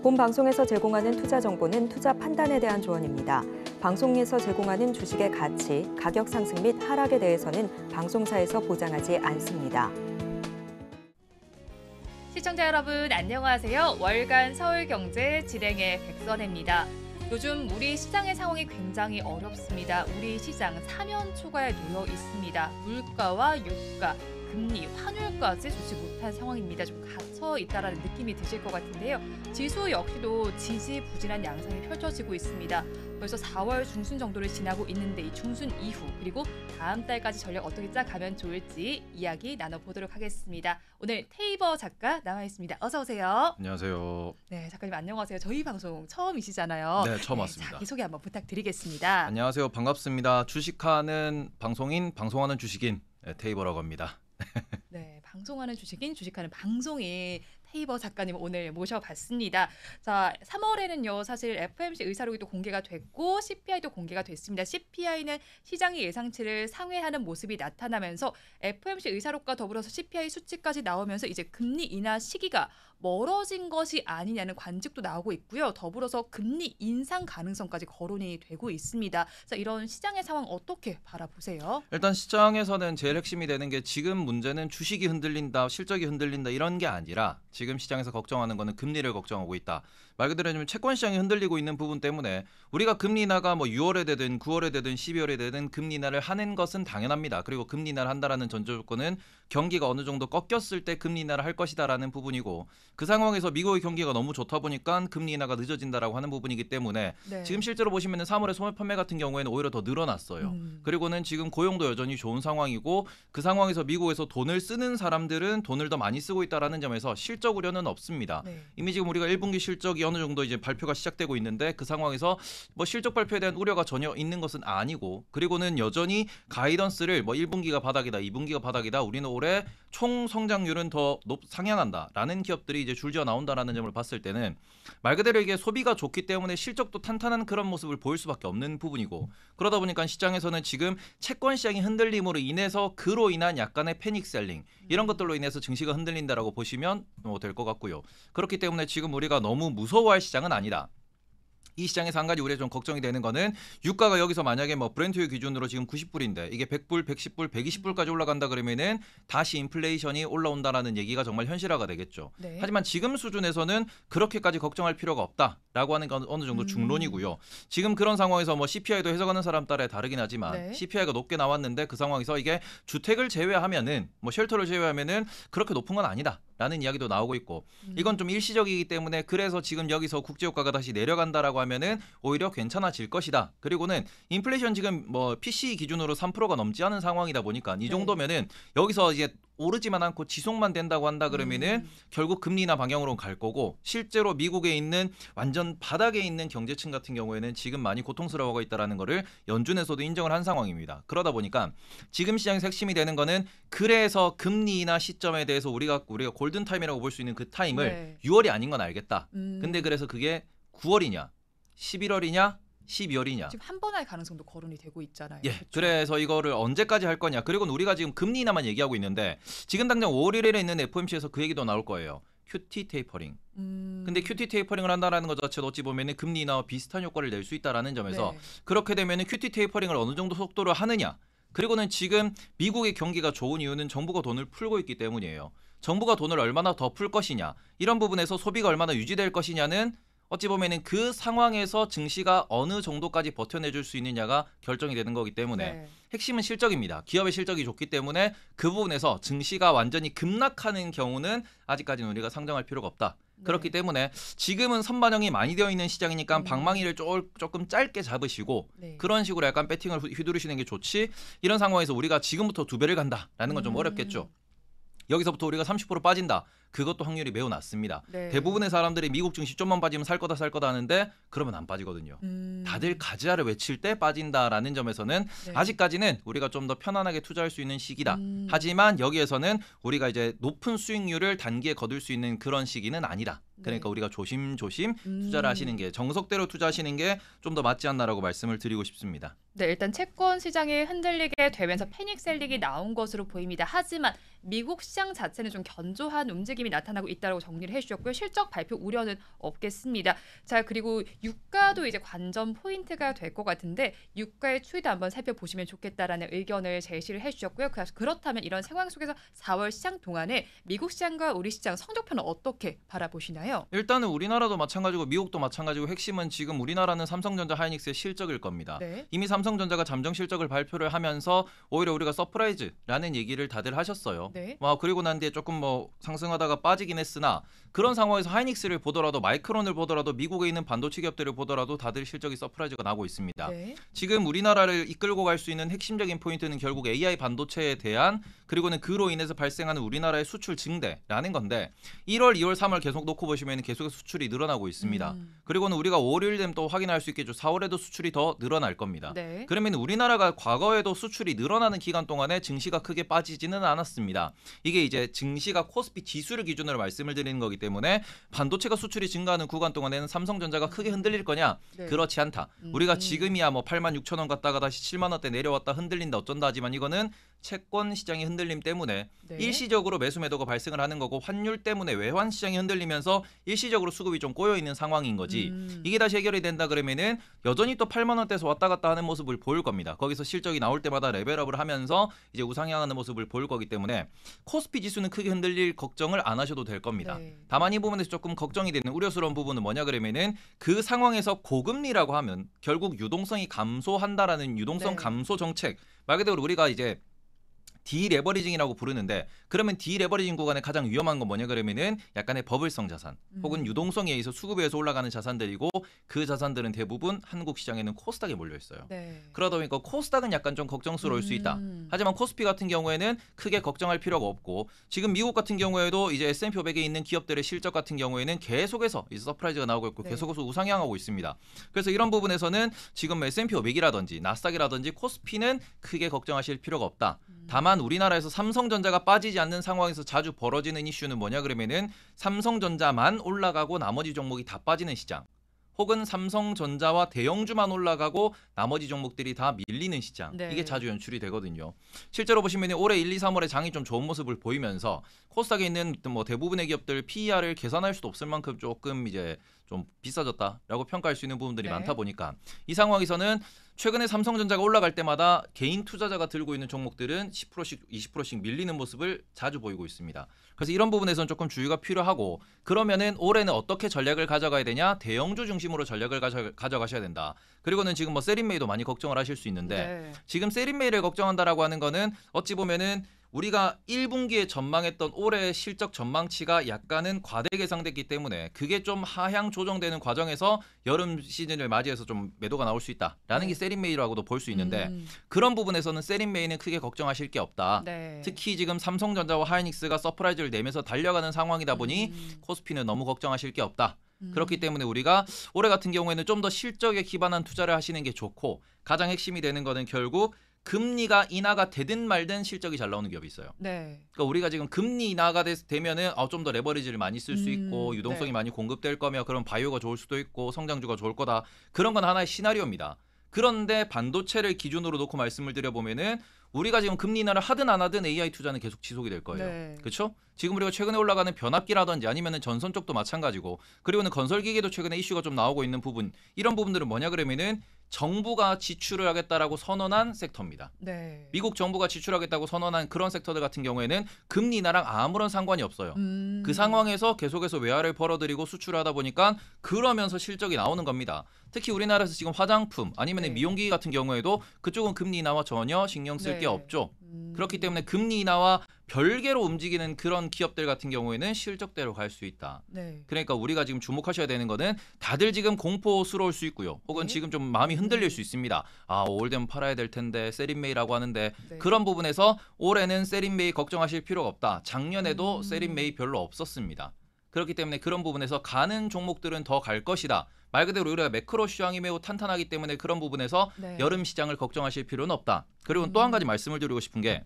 본 방송에서 제공하는 투자 정보는 투자 판단에 대한 조언입니다. 방송에서 제공하는 주식의 가치, 가격 상승 및 하락에 대해서는 방송사에서 보장하지 않습니다. 시청자 여러분 안녕하세요. 월간 서울경제 진행의 백선혜입니다. 요즘 우리 시장의 상황이 굉장히 어렵습니다. 우리 시장 사면초가에 놓여 있습니다. 물가와 유가, 금리, 환율까지 좋지 못한 상황입니다. 좀 갇혀 있다라는 느낌이 드실 것 같은데요. 지수 역시도 지지부진한 양상이 펼쳐지고 있습니다. 벌써 4월 중순 정도를 지나고 있는데 이 중순 이후 그리고 다음 달까지 전략 어떻게 짜가면 좋을지 이야기 나눠보도록 하겠습니다. 오늘 테이버 작가 나와 있습니다. 어서 오세요. 안녕하세요. 네, 작가님 안녕하세요. 저희 방송 처음이시잖아요. 네, 처음 왔습니다. 자기소개 한번 부탁드리겠습니다. 안녕하세요. 반갑습니다. 주식하는 방송인, 방송하는 주식인 테이버라고 합니다. 네, 방송하는 주식인, 주식하는 방송인 테이버 작가님 오늘 모셔봤습니다. 자, 3월에는요, 사실 FOMC 의사록이 또 공개가 됐고 CPI도 공개가 됐습니다. CPI는 시장의 예상치를 상회하는 모습이 나타나면서 FOMC 의사록과 더불어서 CPI 수치까지 나오면서 이제 금리 인하 시기가 멀어진 것이 아니냐는 관측도 나오고 있고요. 더불어서 금리 인상 가능성까지 거론이 되고 있습니다. 자, 이런 시장의 상황 어떻게 바라보세요? 일단 시장에서는 제일 핵심이 되는 게 지금 문제는 주식이 흔들린다, 실적이 흔들린다 이런 게 아니라 지금 시장에서 걱정하는 거는 금리를 걱정하고 있다. 말 그대로 지금 채권 시장이 흔들리고 있는 부분 때문에 우리가 금리 인하가 뭐 6월에 되든 9월에 되든 12월에 되든 금리 인하를 하는 것은 당연합니다. 그리고 금리 인하를 한다라는 전제 조건은 경기가 어느 정도 꺾였을 때 금리 인하를 할 것이다라는 부분이고 그 상황에서 미국의 경기가 너무 좋다 보니까 금리 인하가 늦어진다라고 하는 부분이기 때문에 네. 지금 실제로 보시면은 3월에 소매 판매 같은 경우에는 오히려 더 늘어났어요. 그리고는 지금 고용도 여전히 좋은 상황이고 그 상황에서 미국에서 돈을 쓰는 사람들은 돈을 더 많이 쓰고 있다라는 점에서 실적 우려는 없습니다. 네. 이미 지금 우리가 1분기 실적이 어느 정도 이제 발표가 시작되고 있는데 그 상황에서 뭐 실적 발표에 대한 우려가 전혀 있는 것은 아니고 그리고는 여전히 가이던스를 뭐 1분기가 바닥이다, 2분기가 바닥이다. 우리는 올해 총 성장률은 더 상향한다라는 기업들이 이제 줄지어 나온다라는 점을 봤을 때는 말 그대로 이게 소비가 좋기 때문에 실적도 탄탄한 그런 모습을 보일 수밖에 없는 부분이고 그러다 보니까 시장에서는 지금 채권 시장이 흔들림으로 인해서 그로 인한 약간의 패닉 셀링 이런 것들로 인해서 증시가 흔들린다라고 보시면 될 것 같고요. 그렇기 때문에 지금 우리가 너무 무서워할 시장은 아니다. 이 시장에서 한 가지 우리가 좀 걱정이 되는 거는 유가가 여기서 만약에 뭐 브렌트유 기준으로 지금 90불인데 이게 100불, 110불, 120불까지 올라간다 그러면은 다시 인플레이션이 올라온다라는 얘기가 정말 현실화가 되겠죠. 네. 하지만 지금 수준에서는 그렇게까지 걱정할 필요가 없다라고 하는 건 어느 정도 중론이고요. 지금 그런 상황에서 뭐 CPI도 해석하는 사람 따라 다르긴 하지만 네. CPI가 높게 나왔는데 그 상황에서 이게 주택을 제외하면은 뭐 쉘터를 제외하면은 그렇게 높은 건 아니다. 라는 이야기도 나오고 있고 이건 좀 일시적이기 때문에 그래서 지금 여기서 국제유가가 다시 내려간다라고 하면은 오히려 괜찮아질 것이다. 그리고는 인플레이션 지금 뭐 PCE 기준으로 3%가 넘지 않은 상황이다 보니까 이 정도면은 여기서 이제 오르지만 않고 지속만 된다고 한다 그러면은 결국 금리 인하 방향으로 갈 거고 실제로 미국에 있는 완전 바닥에 있는 경제층 같은 경우에는 지금 많이 고통스러워하고 있다라는 거를 연준에서도 인정을 한 상황입니다. 그러다 보니까 지금 시장에서 핵심이 되는 거는 그래서 금리 인하 시점에 대해서 우리가 골든 타임이라고 볼 수 있는 그 타임을 6월이 아닌 건 알겠다. 근데 그래서 그게 9월이냐, 11월이냐, 12월이냐. 지금 한 번 할 가능성도 거론이 되고 있잖아요. 예, 그렇죠? 그래서 이거를 언제까지 할 거냐. 그리고 우리가 지금 금리 인하만 얘기하고 있는데 지금 당장 5월 1일에 있는 FOMC에서 그 얘기도 나올 거예요. QT 테이퍼링. 근데 QT 테이퍼링을 한다라는 것 자체도 어찌 보면은 금리 인하와 비슷한 효과를 낼 수 있다라는 점에서 네. 그렇게 되면은 QT 테이퍼링을 어느 정도 속도로 하느냐. 그리고는 지금 미국의 경기가 좋은 이유는 정부가 돈을 풀고 있기 때문이에요. 정부가 돈을 얼마나 더 풀 것이냐. 이런 부분에서 소비가 얼마나 유지될 것이냐는 어찌 보면은 그 상황에서 증시가 어느 정도까지 버텨내줄 수 있느냐가 결정이 되는 거기 때문에 네. 핵심은 실적입니다. 기업의 실적이 좋기 때문에 그 부분에서 증시가 완전히 급락하는 경우는 아직까지는 우리가 상정할 필요가 없다. 그렇기 때문에 지금은 선반영이 많이 되어 있는 시장이니까 방망이를 조금 짧게 잡으시고 네. 그런 식으로 약간 배팅을 휘두르시는 게 좋지 이런 상황에서 우리가 지금부터 2배를 간다라는 건 좀 어렵겠죠. 여기서부터 우리가 30% 빠진다. 그것도 확률이 매우 낮습니다. 네. 대부분의 사람들이 미국 증시 좀만 빠지면 살 거다 하는데 그러면 안 빠지거든요. 다들 가즈아를 외칠 때 빠진다라는 점에서는 네. 아직까지는 우리가 좀 더 편안하게 투자할 수 있는 시기다. 하지만 여기에서는 우리가 이제 높은 수익률을 단기에 거둘 수 있는 그런 시기는 아니다. 그러니까 네. 우리가 조심조심 투자를 하시는 게 정석대로 투자하시는 게 좀 더 맞지 않나라고 말씀을 드리고 싶습니다. 네, 일단 채권 시장이 흔들리게 되면서 패닉 셀링이 나온 것으로 보입니다. 하지만 미국 시장 자체는 좀 견조한 움직임 움직임이 나타나고 있다고 정리를 해주셨고요. 실적 발표 우려는 없겠습니다. 자, 그리고 유가도 이제 관전 포인트가 될 것 같은데 유가의 추이도 한번 살펴보시면 좋겠다라는 의견을 제시를 해주셨고요. 그렇다면 이런 상황 속에서 4월 시장 동안에 미국 시장과 우리 시장 성적표는 어떻게 바라보시나요? 일단은 우리나라도 마찬가지고 미국도 마찬가지고 핵심은 지금 우리나라는 삼성전자 하이닉스의 실적일 겁니다. 네. 이미 삼성전자가 잠정 실적을 발표를 하면서 오히려 우리가 서프라이즈라는 얘기를 다들 하셨어요. 네. 그리고 난 뒤에 조금 상승하다가 빠지긴 했으나 그런 상황에서 하이닉스를 보더라도 마이크론을 보더라도 미국에 있는 반도체 기업들을 보더라도 다들 실적이 서프라이즈가 나고 있습니다. 네. 지금 우리나라를 이끌고 갈 수 있는 핵심적인 포인트는 결국 AI 반도체에 대한 그리고는 그로 인해서 발생하는 우리나라의 수출 증대라는 건데 1월, 2월, 3월 계속 놓고 보시면 계속해서 수출이 늘어나고 있습니다. 그리고는 우리가 5월 1일 되면 또 확인할 수 있겠죠. 4월에도 수출이 더 늘어날 겁니다. 네. 그러면 우리나라가 과거에도 수출이 늘어나는 기간 동안에 증시가 크게 빠지지는 않았습니다. 이게 이제 증시가 코스피 지수를 기준으로 말씀을 드리는 거기 때문에 반도체가 수출이 증가하는 구간 동안에는 삼성전자가 크게 흔들릴 거냐? 네. 그렇지 않다. 우리가 지금이야 86,000원 갔다가 다시 7만 원대 내려왔다 흔들린다 어쩐다 하지만 이거는 채권 시장의 흔들림 때문에 네. 일시적으로 매수 매도가 발생을 하는 거고 환율 때문에 외환 시장이 흔들리면서 일시적으로 수급이 좀 꼬여 있는 상황인 거지. 이게 다시 해결이 된다 그러면은 여전히 또 8만 원대에서 왔다 갔다 하는 모습을 보일 겁니다. 거기서 실적이 나올 때마다 레벨업을 하면서 이제 우상향하는 모습을 보일 거기 때문에 코스피 지수는 크게 흔들릴 걱정을 안 하셔도 될 겁니다. 네. 다만 이 부분에서 조금 걱정이 되는 우려스러운 부분은 뭐냐 그러면은 그 상황에서 고금리라고 하면 결국 유동성이 감소한다라는 유동성 네. 감소 감소 정책 말 그대로 우리가 이제 디레버리징이라고 부르는데 그러면 디레버리징 구간에 가장 위험한 건 뭐냐 그러면은 약간의 버블성 자산 혹은 유동성에 의해서 수급에 의해서 올라가는 자산들이고 그 자산들은 대부분 한국 시장에는 코스닥에 몰려 있어요. 네. 그러다 보니까 코스닥은 약간 좀 걱정스러울 수 있다. 하지만 코스피 같은 경우에는 크게 걱정할 필요가 없고 지금 미국 같은 경우에도 이제 S&P 500에 있는 기업들의 실적 같은 경우에는 계속해서 이제 서프라이즈가 나오고 있고 네. 계속해서 우상향하고 있습니다. 그래서 이런 부분에서는 지금 S&P 500이라든지 나스닥이라든지 코스피는 크게 걱정하실 필요가 없다. 다만 우리나라에서 삼성전자가 빠지지 않는 상황에서 자주 벌어지는 이슈는 뭐냐 그러면은 삼성전자만 올라가고 나머지 종목이 다 빠지는 시장. 혹은 삼성전자와 대형주만 올라가고 나머지 종목들이 다 밀리는 시장. 네. 이게 자주 연출이 되거든요. 실제로 보시면 올해 1, 2, 3월에 장이 좀 좋은 모습을 보이면서 코스닥에 있는 대부분의 기업들 PER을 계산할 수도 없을 만큼 조금 이제 좀 비싸졌다라고 평가할 수 있는 부분들이 네. 많다 보니까 이 상황에서는 최근에 삼성전자가 올라갈 때마다 개인 투자자가 들고 있는 종목들은 10%씩 20%씩 밀리는 모습을 자주 보이고 있습니다. 그래서 이런 부분에서는 조금 주의가 필요하고 그러면은 올해는 어떻게 전략을 가져가야 되냐? 대형주 중심으로 전략을 가져가셔야 된다. 그리고는 지금 세린메이도 많이 걱정을 하실 수 있는데 네. 지금 세린메이를 걱정한다라고 하는 거는 어찌 보면은 우리가 1분기에 전망했던 올해 실적 전망치가 약간은 과대 계상됐기 때문에 그게 좀 하향 조정되는 과정에서 여름 시즌을 맞이해서 좀 매도가 나올 수 있다라는 네. 게 세린메이라고도 볼 수 있는데 그런 부분에서는 세린메이는 크게 걱정하실 게 없다. 네. 특히 지금 삼성전자와 하이닉스가 서프라이즈를 내면서 달려가는 상황이다 보니 코스피는 너무 걱정하실 게 없다. 그렇기 때문에 우리가 올해 같은 경우에는 좀 더 실적에 기반한 투자를 하시는 게 좋고 가장 핵심이 되는 거는 결국 금리가 인하가 되든 말든 실적이 잘 나오는 기업이 있어요. 네. 그러니까 우리가 지금 금리 인하가 되면은 좀 더 레버리지를 많이 쓸 수 있고 유동성이 네. 많이 공급될 거며 그런 바이오가 좋을 수도 있고 성장주가 좋을 거다. 그런 건 하나의 시나리오입니다. 그런데 반도체를 기준으로 놓고 말씀을 드려보면은 우리가 지금 금리 인하를 하든 안 하든 AI 투자는 계속 지속이 될 거예요. 네. 그렇죠? 지금 우리가 최근에 올라가는 변압기라든지 아니면은 전선 쪽도 마찬가지고 그리고는 건설기계도 최근에 이슈가 좀 나오고 있는 부분 이런 부분들은 뭐냐 그러면은 정부가 지출을 하겠다라고 선언한 섹터입니다. 네. 미국 정부가 지출하겠다고 선언한 그런 섹터들 같은 경우에는 금리 인하랑 아무런 상관이 없어요. 그 상황에서 계속해서 외화를 벌어들이고 수출을 하다 보니까 그러면서 실적이 나오는 겁니다. 특히 우리나라에서 지금 화장품 아니면 네. 미용기기 같은 경우에도 그쪽은 금리 인하와 전혀 신경 쓸 게 네. 없죠. 그렇기 때문에 금리 인하와 별개로 움직이는 그런 기업들 같은 경우에는 실적대로 갈 수 있다. 네. 그러니까 우리가 지금 주목하셔야 되는 거는 다들 지금 공포스러울 수 있고요. 혹은 네. 지금 좀 마음이 흔들릴 수 있습니다. 5월 되면 팔아야 될 텐데 세린메이라고 하는데 네. 그런 부분에서 올해는 세린메이 걱정하실 필요가 없다. 작년에도 세린메이 별로 없었습니다. 그렇기 때문에 그런 부분에서 가는 종목들은 더 갈 것이다. 말 그대로 우리가 매크로 시장이 매우 탄탄하기 때문에 그런 부분에서 네. 여름 시장을 걱정하실 필요는 없다. 그리고 또 한 가지 말씀을 드리고 싶은 게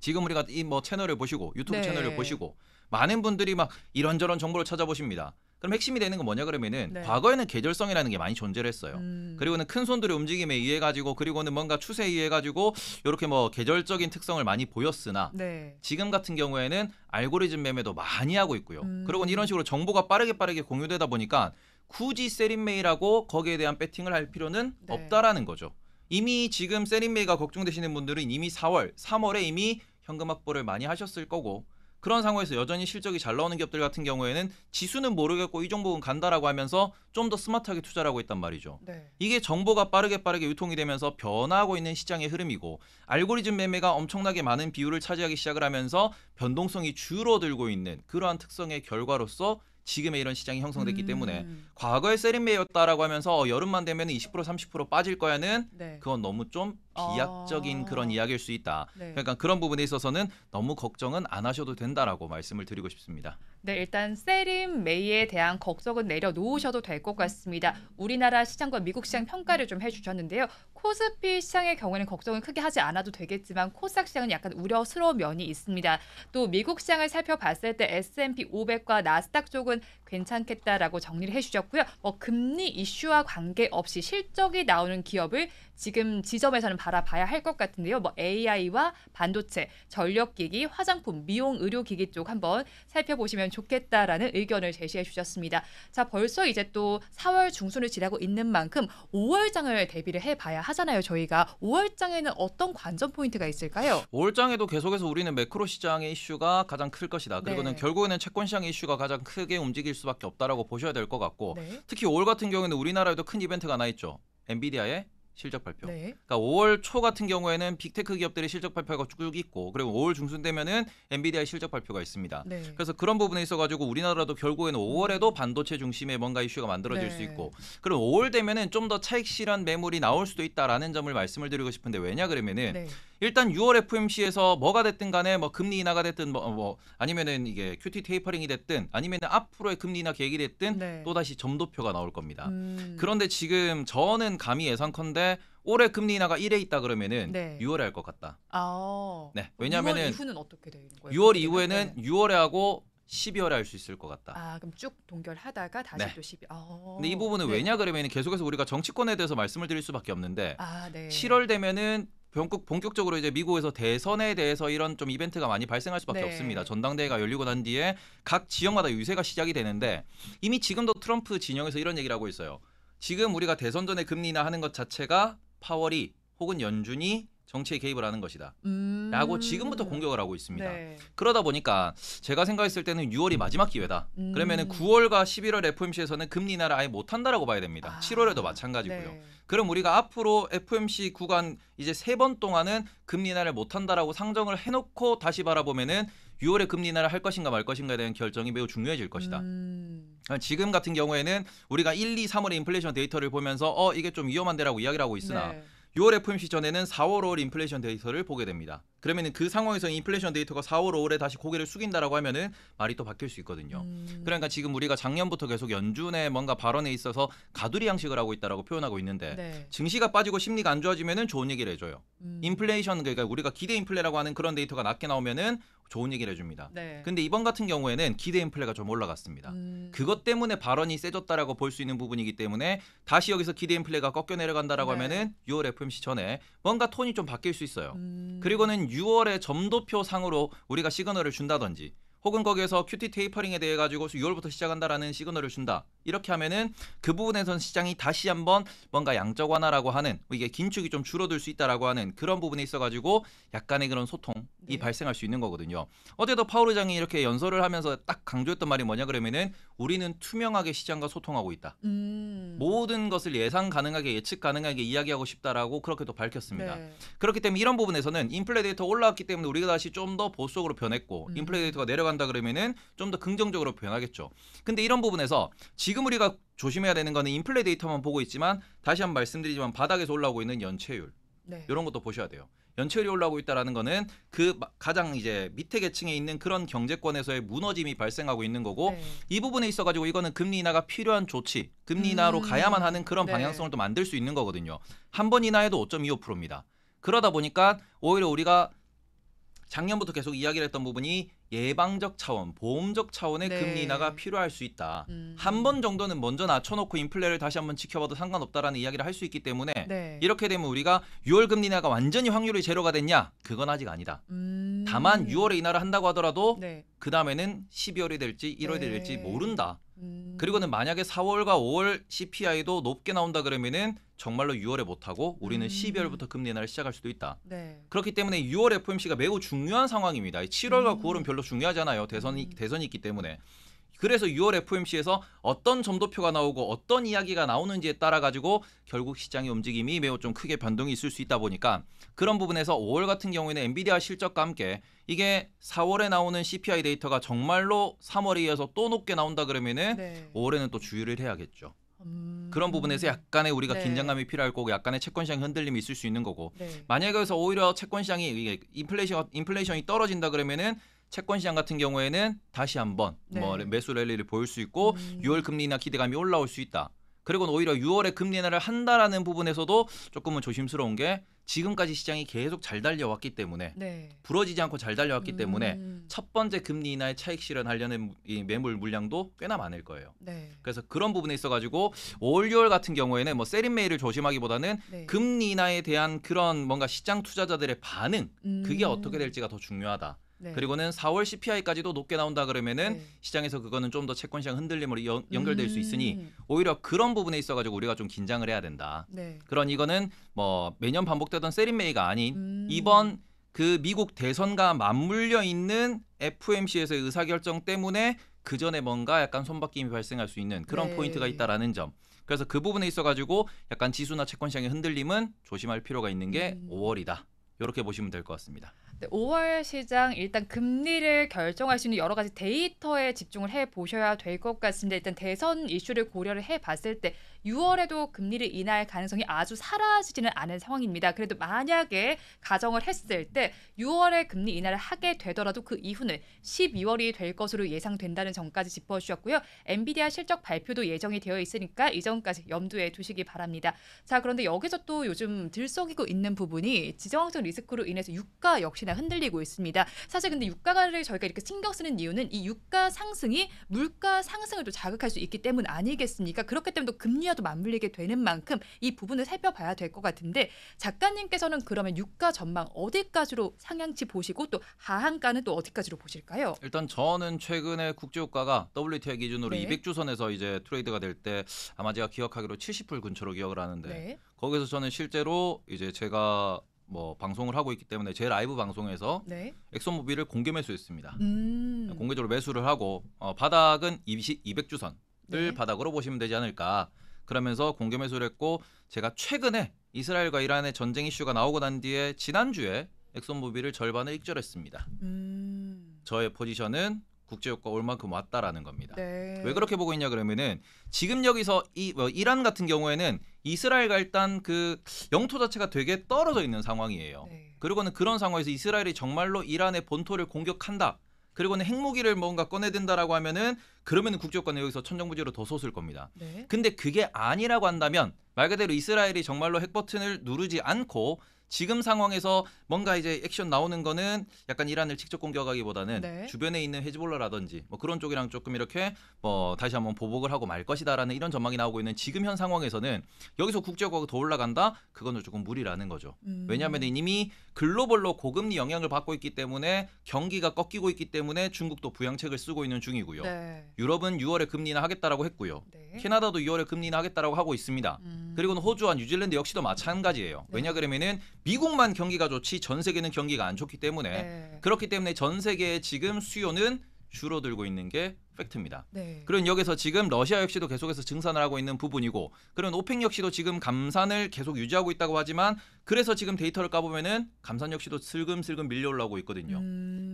지금 우리가 이 채널을 보시고 유튜브 네. 채널을 보시고 많은 분들이 막 이런저런 정보를 찾아보십니다. 그럼 핵심이 되는 건 뭐냐 그러면은 네. 과거에는 계절성이라는 게 많이 존재를 했어요. 그리고는 큰 손들의 움직임에 의해 가지고 그리고는 뭔가 추세에 의해 가지고 이렇게 뭐 계절적인 특성을 많이 보였으나 네. 지금 같은 경우에는 알고리즘 매매도 많이 하고 있고요. 그리고 이런 식으로 정보가 빠르게 공유되다 보니까 굳이 세린메이라고 거기에 대한 배팅을 할 필요는 네. 없다라는 거죠. 이미 지금 세린메이가 걱정되시는 분들은 이미 4월, 3월에 이미 현금 확보를 많이 하셨을 거고 그런 상황에서 여전히 실적이 잘 나오는 기업들 같은 경우에는 지수는 모르겠고 이 종목은 간다라고 하면서 좀 더 스마트하게 투자를 하고 있단 말이죠. 네. 이게 정보가 빠르게 유통이 되면서 변화하고 있는 시장의 흐름이고 알고리즘 매매가 엄청나게 많은 비율을 차지하기 시작을 하면서 변동성이 줄어들고 있는 그러한 특성의 결과로서 지금의 이런 시장이 형성됐기 때문에 과거에 세린메이였다라고 하면서 여름만 되면 20% 30% 빠질 거야는 네. 그건 너무 좀 비약적인 그런 이야기일 수 있다. 네. 그러니까 그런 부분에 있어서는 너무 걱정은 안 하셔도 된다라고 말씀을 드리고 싶습니다. 네, 일단 세린메이에 대한 걱정은 내려놓으셔도 될 것 같습니다. 우리나라 시장과 미국 시장 평가를 좀 해주셨는데요. 코스피 시장의 경우에는 걱정을 크게 하지 않아도 되겠지만 코스닥 시장은 약간 우려스러운 면이 있습니다. 또 미국 시장을 살펴봤을 때 S&P 500과 나스닥 쪽은 괜찮겠다라고 정리를 해주셨고요. 금리 이슈와 관계없이 실적이 나오는 기업을 지금 지점에서는 바라봐야 할 것 같은데요. AI와 반도체, 전력기기, 화장품, 미용, 의료기기 쪽 한번 살펴보시면 좋겠다라는 의견을 제시해 주셨습니다. 자, 벌써 이제 또 4월 중순을 지나고 있는 만큼 5월장을 대비를 해봐야 하잖아요. 저희가 5월장에는 어떤 관전 포인트가 있을까요? 5월장에도 계속해서 우리는 매크로 시장의 이슈가 가장 클 것이다. 그리고는 네. 결국에는 채권 시장의 이슈가 가장 크게 움직일 수밖에 없다라고 보셔야 될 것 같고 네. 특히 5월 같은 경우에는 우리나라에도 큰 이벤트가 하나 있죠. 엔비디아의 실적 발표. 네. 그러니까 5월 초 같은 경우에는 빅테크 기업들의 실적 발표가 쭉 있고 그리고 5월 중순 되면은 엔비디아의 실적 발표가 있습니다. 네. 그래서 그런 부분에 있어가지고 우리나라도 결국에는 5월에도 반도체 중심의 뭔가 이슈가 만들어질 네. 수 있고 그럼 5월 되면은 좀 더 차익 실현 매물이 나올 수도 있다라는 점을 말씀을 드리고 싶은데 왜냐 그러면은 네. 일단 6월 FOMC에서 뭐가 됐든 간에 금리 인하가 됐든 아니면은 이게 QT 테이퍼링이 됐든 아니면은 앞으로의 금리 인하 계획이 됐든 네. 또다시 점도표가 나올 겁니다. 그런데 지금 저는 감히 예상컨대 올해 금리 인하가 1회 있다 그러면은 네. 6월에 할 것 같다. 네. 6월 왜냐면은 이후는 어떻게 되는 거예요? 6월 이후에는 네. 6월에 하고 12월에 할 수 있을 것 같다. 그럼 쭉 동결하다가 다시 네. 또 12. 근데 이 부분은 네. 왜냐 그러면 계속해서 우리가 정치권에 대해서 말씀을 드릴 수밖에 없는데 네. 7월 되면은 본격적으로 이제 미국에서 대선에 대해서 이런 좀 이벤트가 많이 발생할 수밖에 네. 없습니다. 전당대회가 열리고 난 뒤에 각 지역마다 유세가 시작이 되는데 이미 지금도 트럼프 진영에서 이런 얘기를 하고 있어요. 지금 우리가 대선 전에 금리 인하하는 것 자체가 파월이 혹은 연준이 정치에 개입을 하는 것이다. 라고 지금부터 공격을 하고 있습니다. 네. 그러다 보니까 제가 생각했을 때는 6월이 마지막 기회다. 그러면은 9월과 11월 FOMC에서는 금리 인하를 아예 못한다라고 봐야 됩니다. 7월에도 마찬가지고요. 네. 그럼 우리가 앞으로 FOMC 구간 이제 3번 동안은 금리 인하를 못한다라고 상정을 해놓고 다시 바라보면은 6월에 금리 인하를 할 것인가 말 것인가에 대한 결정이 매우 중요해질 것이다. 지금 같은 경우에는 우리가 1, 2, 3월의 인플레이션 데이터를 보면서 이게 좀 위험한데라고 이야기를 하고 있으나 네. 6월 FOMC 전에는 4월, 5월 인플레이션 데이터를 보게 됩니다. 그러면은 그 상황에서 인플레이션 데이터가 4월, 5월에 다시 고개를 숙인다라고 하면은 말이 또 바뀔 수 있거든요. 그러니까 지금 우리가 작년부터 계속 연준의 뭔가 발언에 있어서 가두리 양식을 하고 있다라고 표현하고 있는데 네. 증시가 빠지고 심리가 안 좋아지면은 좋은 얘기를 해줘요. 인플레이션 그러니까 우리가 기대 인플레라고 하는 그런 데이터가 낮게 나오면은 좋은 얘기를 해줍니다. 네. 근데 이번 같은 경우에는 기대 인플레가 좀 올라갔습니다. 그것 때문에 발언이 세졌다라고 볼 수 있는 부분이기 때문에 다시 여기서 기대 인플레가 꺾여 내려간다라고 네. 하면은 6월 FOMC 전에 뭔가 톤이 좀 바뀔 수 있어요. 그리고는 6월에 점도표 상으로 우리가 시그널을 준다든지 혹은 거기에서 QT 테이퍼링에 대해 가지고 6월부터 시작한다라는 시그널을 준다. 이렇게 하면은 그 부분에선 시장이 다시 한번 뭔가 양적 완화라고 하는 이게 긴축이 좀 줄어들 수 있다라고 하는 그런 부분에 있어 가지고 약간의 그런 소통이 네. 발생할 수 있는 거거든요. 어제도 파월 의장이 이렇게 연설을 하면서 딱 강조했던 말이 뭐냐 그러면은 우리는 투명하게 시장과 소통하고 있다. 모든 것을 예상 가능하게 예측 가능하게 이야기하고 싶다라고 그렇게 또 밝혔습니다. 네. 그렇기 때문에 이런 부분에서는 인플레 데이터 올라왔기 때문에 우리가 다시 좀 더 보수적으로 변했고 인플레 데이터가 내려간다 그러면은 좀 더 긍정적으로 변하겠죠. 근데 이런 부분에서 지금 우리가 조심해야 되는 거는 인플레 데이터만 보고 있지만 다시 한번 말씀드리지만 바닥에서 올라오고 있는 연체율 네. 이런 것도 보셔야 돼요. 연체율이 올라오고 있다라는 거는 그 가장 이제 밑에 계층에 있는 그런 경제권에서의 무너짐이 발생하고 있는 거고 네. 이 부분에 있어가지고 이거는 금리 인하가 필요한 조치, 금리 인하로 가야만 하는 그런 네. 방향성을 또 만들 수 있는 거거든요. 한 번 인하해도 5.25%입니다. 그러다 보니까 오히려 우리가 작년부터 계속 이야기를 했던 부분이 예방적 차원, 보험적 차원의 네. 금리 인하가 필요할 수 있다. 한 번 정도는 먼저 낮춰놓고 인플레를 다시 한번 지켜봐도 상관없다라는 이야기를 할 수 있기 때문에 네. 이렇게 되면 우리가 6월 금리 인하가 완전히 확률이 제로가 됐냐? 그건 아직 아니다. 다만 6월에 인하를 한다고 하더라도 네. 그 다음에는 12월이 될지 1월이 네. 될지 모른다. 그리고는 만약에 4월과 5월 CPI도 높게 나온다 그러면은 정말로 6월에 못하고 우리는 12월부터 금리 인하를 시작할 수도 있다. 네. 그렇기 때문에 6월 FOMC가 매우 중요한 상황입니다. 7월과 9월은 별로 중요하잖아요. 대선이 있기 때문에. 그래서 6월 FOMC에서 어떤 점도표가 나오고 어떤 이야기가 나오는지에 따라 가지고 결국 시장의 움직임이 매우 좀 크게 변동이 있을 수 있다 보니까 그런 부분에서 5월 같은 경우에는 엔비디아 실적과 함께 이게 4월에 나오는 CPI 데이터가 정말로 3월에 이어서 또 높게 나온다 그러면은 네. 5월에는 또 주의를 해야겠죠. 그런 부분에서 약간의 우리가 네. 긴장감이 필요할 거고 약간의 채권 시장 흔들림이 있을 수 있는 거고 네. 만약에 여기서 오히려 채권 시장이 이게 인플레이션이 떨어진다 그러면은 채권 시장 같은 경우에는 다시 한번 네. 뭐 매수 랠리를 보일 수 있고 6월 금리 인하 기대감이 올라올 수 있다. 그리고 오히려 6월에 금리 인하를 한다라는 부분에서도 조금은 조심스러운 게 지금까지 시장이 계속 잘 달려왔기 때문에 네. 부러지지 않고 잘 달려왔기 때문에 첫 번째 금리 인하의 차익 실현하려는 이 매물 물량도 꽤나 많을 거예요. 네. 그래서 그런 부분에 있어가지고 5월, 6월 같은 경우에는 뭐 세린 메일을 조심하기보다는 네. 금리 인하에 대한 그런 뭔가 시장 투자자들의 반응 그게 어떻게 될지가 더 중요하다. 네. 그리고는 4월 CPI까지도 높게 나온다 그러면은 네. 시장에서 그거는 좀 더 채권 시장 흔들림으로 연결될 수 있으니 오히려 그런 부분에 있어가지고 우리가 좀 긴장을 해야 된다. 네. 그런 이거는 뭐 매년 반복되던 세린 메이가 아닌 이번 그 미국 대선과 맞물려 있는 FOMC에서의 의사결정 때문에 그 전에 뭔가 약간 손바뀜이 발생할 수 있는 그런 네. 포인트가 있다라는 점. 그래서 그 부분에 있어가지고 약간 지수나 채권 시장의 흔들림은 조심할 필요가 있는 게 5월이다. 이렇게 보시면 될 것 같습니다. 네, 5월 시장 일단 금리를 결정할 수 있는 여러 가지 데이터에 집중을 해 보셔야 될 것 같습니다. 일단 대선 이슈를 고려를 해 봤을 때 6월에도 금리를 인하할 가능성이 아주 사라지지는 않은 상황입니다. 그래도 만약에 가정을 했을 때 6월에 금리 인하를 하게 되더라도 그 이후는 12월이 될 것으로 예상된다는 점까지 짚어주셨고요. 엔비디아 실적 발표도 예정이 되어 있으니까 이 점까지 염두에 두시기 바랍니다. 자, 그런데 여기서 또 요즘 들썩이고 있는 부분이 지정학적 리스크로 인해서 유가 역시나 흔들리고 있습니다. 사실 근데 유가를 저희가 이렇게 신경 쓰는 이유는 이 유가 상승이 물가 상승을 또 자극할 수 있기 때문 아니겠습니까? 그렇기 때문에 또 금리와도 맞물리게 되는 만큼 이 부분을 살펴봐야 될 것 같은데 작가님께서는 그러면 유가 전망 어디까지로 상향치 보시고 또 하한가는 또 어디까지로 보실까요? 일단 저는 최근에 국제유가가 WTI 기준으로 네. 200주선에서 이제 트레이드가 될 때 아마 제가 기억하기로 70불 근처로 기억을 하는데 네. 거기서 저는 실제로 이제 제가 뭐 방송을 하고 있기 때문에 제 라이브 방송에서 네. 엑소모빌을 공개 매수했습니다. 음. 공개적으로 매수를 하고 바닥은 200주선을 네. 바닥으로 보시면 되지 않을까. 그러면서 공개 매수를 했고 제가 최근에 이스라엘과 이란의 전쟁 이슈가 나오고 난 뒤에 지난주에 엑소모빌을 절반을 익절했습니다. 저의 포지션은 국제유가 올 만큼 왔다라는 겁니다. 네. 왜 그렇게 보고 있냐 그러면은 지금 여기서 이란 같은 경우에는 이스라엘과 일단 그 영토 자체가 되게 떨어져 있는 상황이에요. 네. 그리고는 그런 상황에서 이스라엘이 정말로 이란의 본토를 공격한다. 그리고는 핵무기를 뭔가 꺼내든다라고 하면은 그러면은 국제유가는 여기서 천정부지로 더 솟을 겁니다. 네. 근데 그게 아니라고 한다면 말 그대로 이스라엘이 정말로 핵 버튼을 누르지 않고 지금 상황에서 뭔가 이제 액션 나오는 거는 약간 이란을 직접 공격하기보다는 네. 주변에 있는 헤즈볼라라든지 뭐 그런 쪽이랑 조금 이렇게 뭐 다시 한번 보복을 하고 말 것이다라는 이런 전망이 나오고 있는 지금 현 상황에서는 여기서 국제유가가 더 올라간다? 그거는 조금 무리라는 거죠. 왜냐하면 이미 글로벌로 고금리 영향을 받고 있기 때문에 경기가 꺾이고 있기 때문에 중국도 부양책을 쓰고 있는 중이고요. 네. 유럽은 6월에 금리 인하 하겠다라고 했고요. 네. 캐나다도 6월에 금리 인하 하겠다라고 하고 있습니다. 그리고는 호주와 뉴질랜드 역시도 마찬가지예요. 네. 왜냐 그러면은 미국만 경기가 좋지 전 세계는 경기가 안 좋기 때문에 네. 그렇기 때문에 전 세계의 지금 수요는 줄어들고 있는 게 팩트입니다. 네. 그런 여기서 지금 러시아 역시도 계속해서 증산을 하고 있는 부분이고 그런 오펙 역시도 지금 감산을 계속 유지하고 있다고 하지만 그래서 지금 데이터를 까보면은 감산 역시도 슬금슬금 밀려 올라오고 있거든요.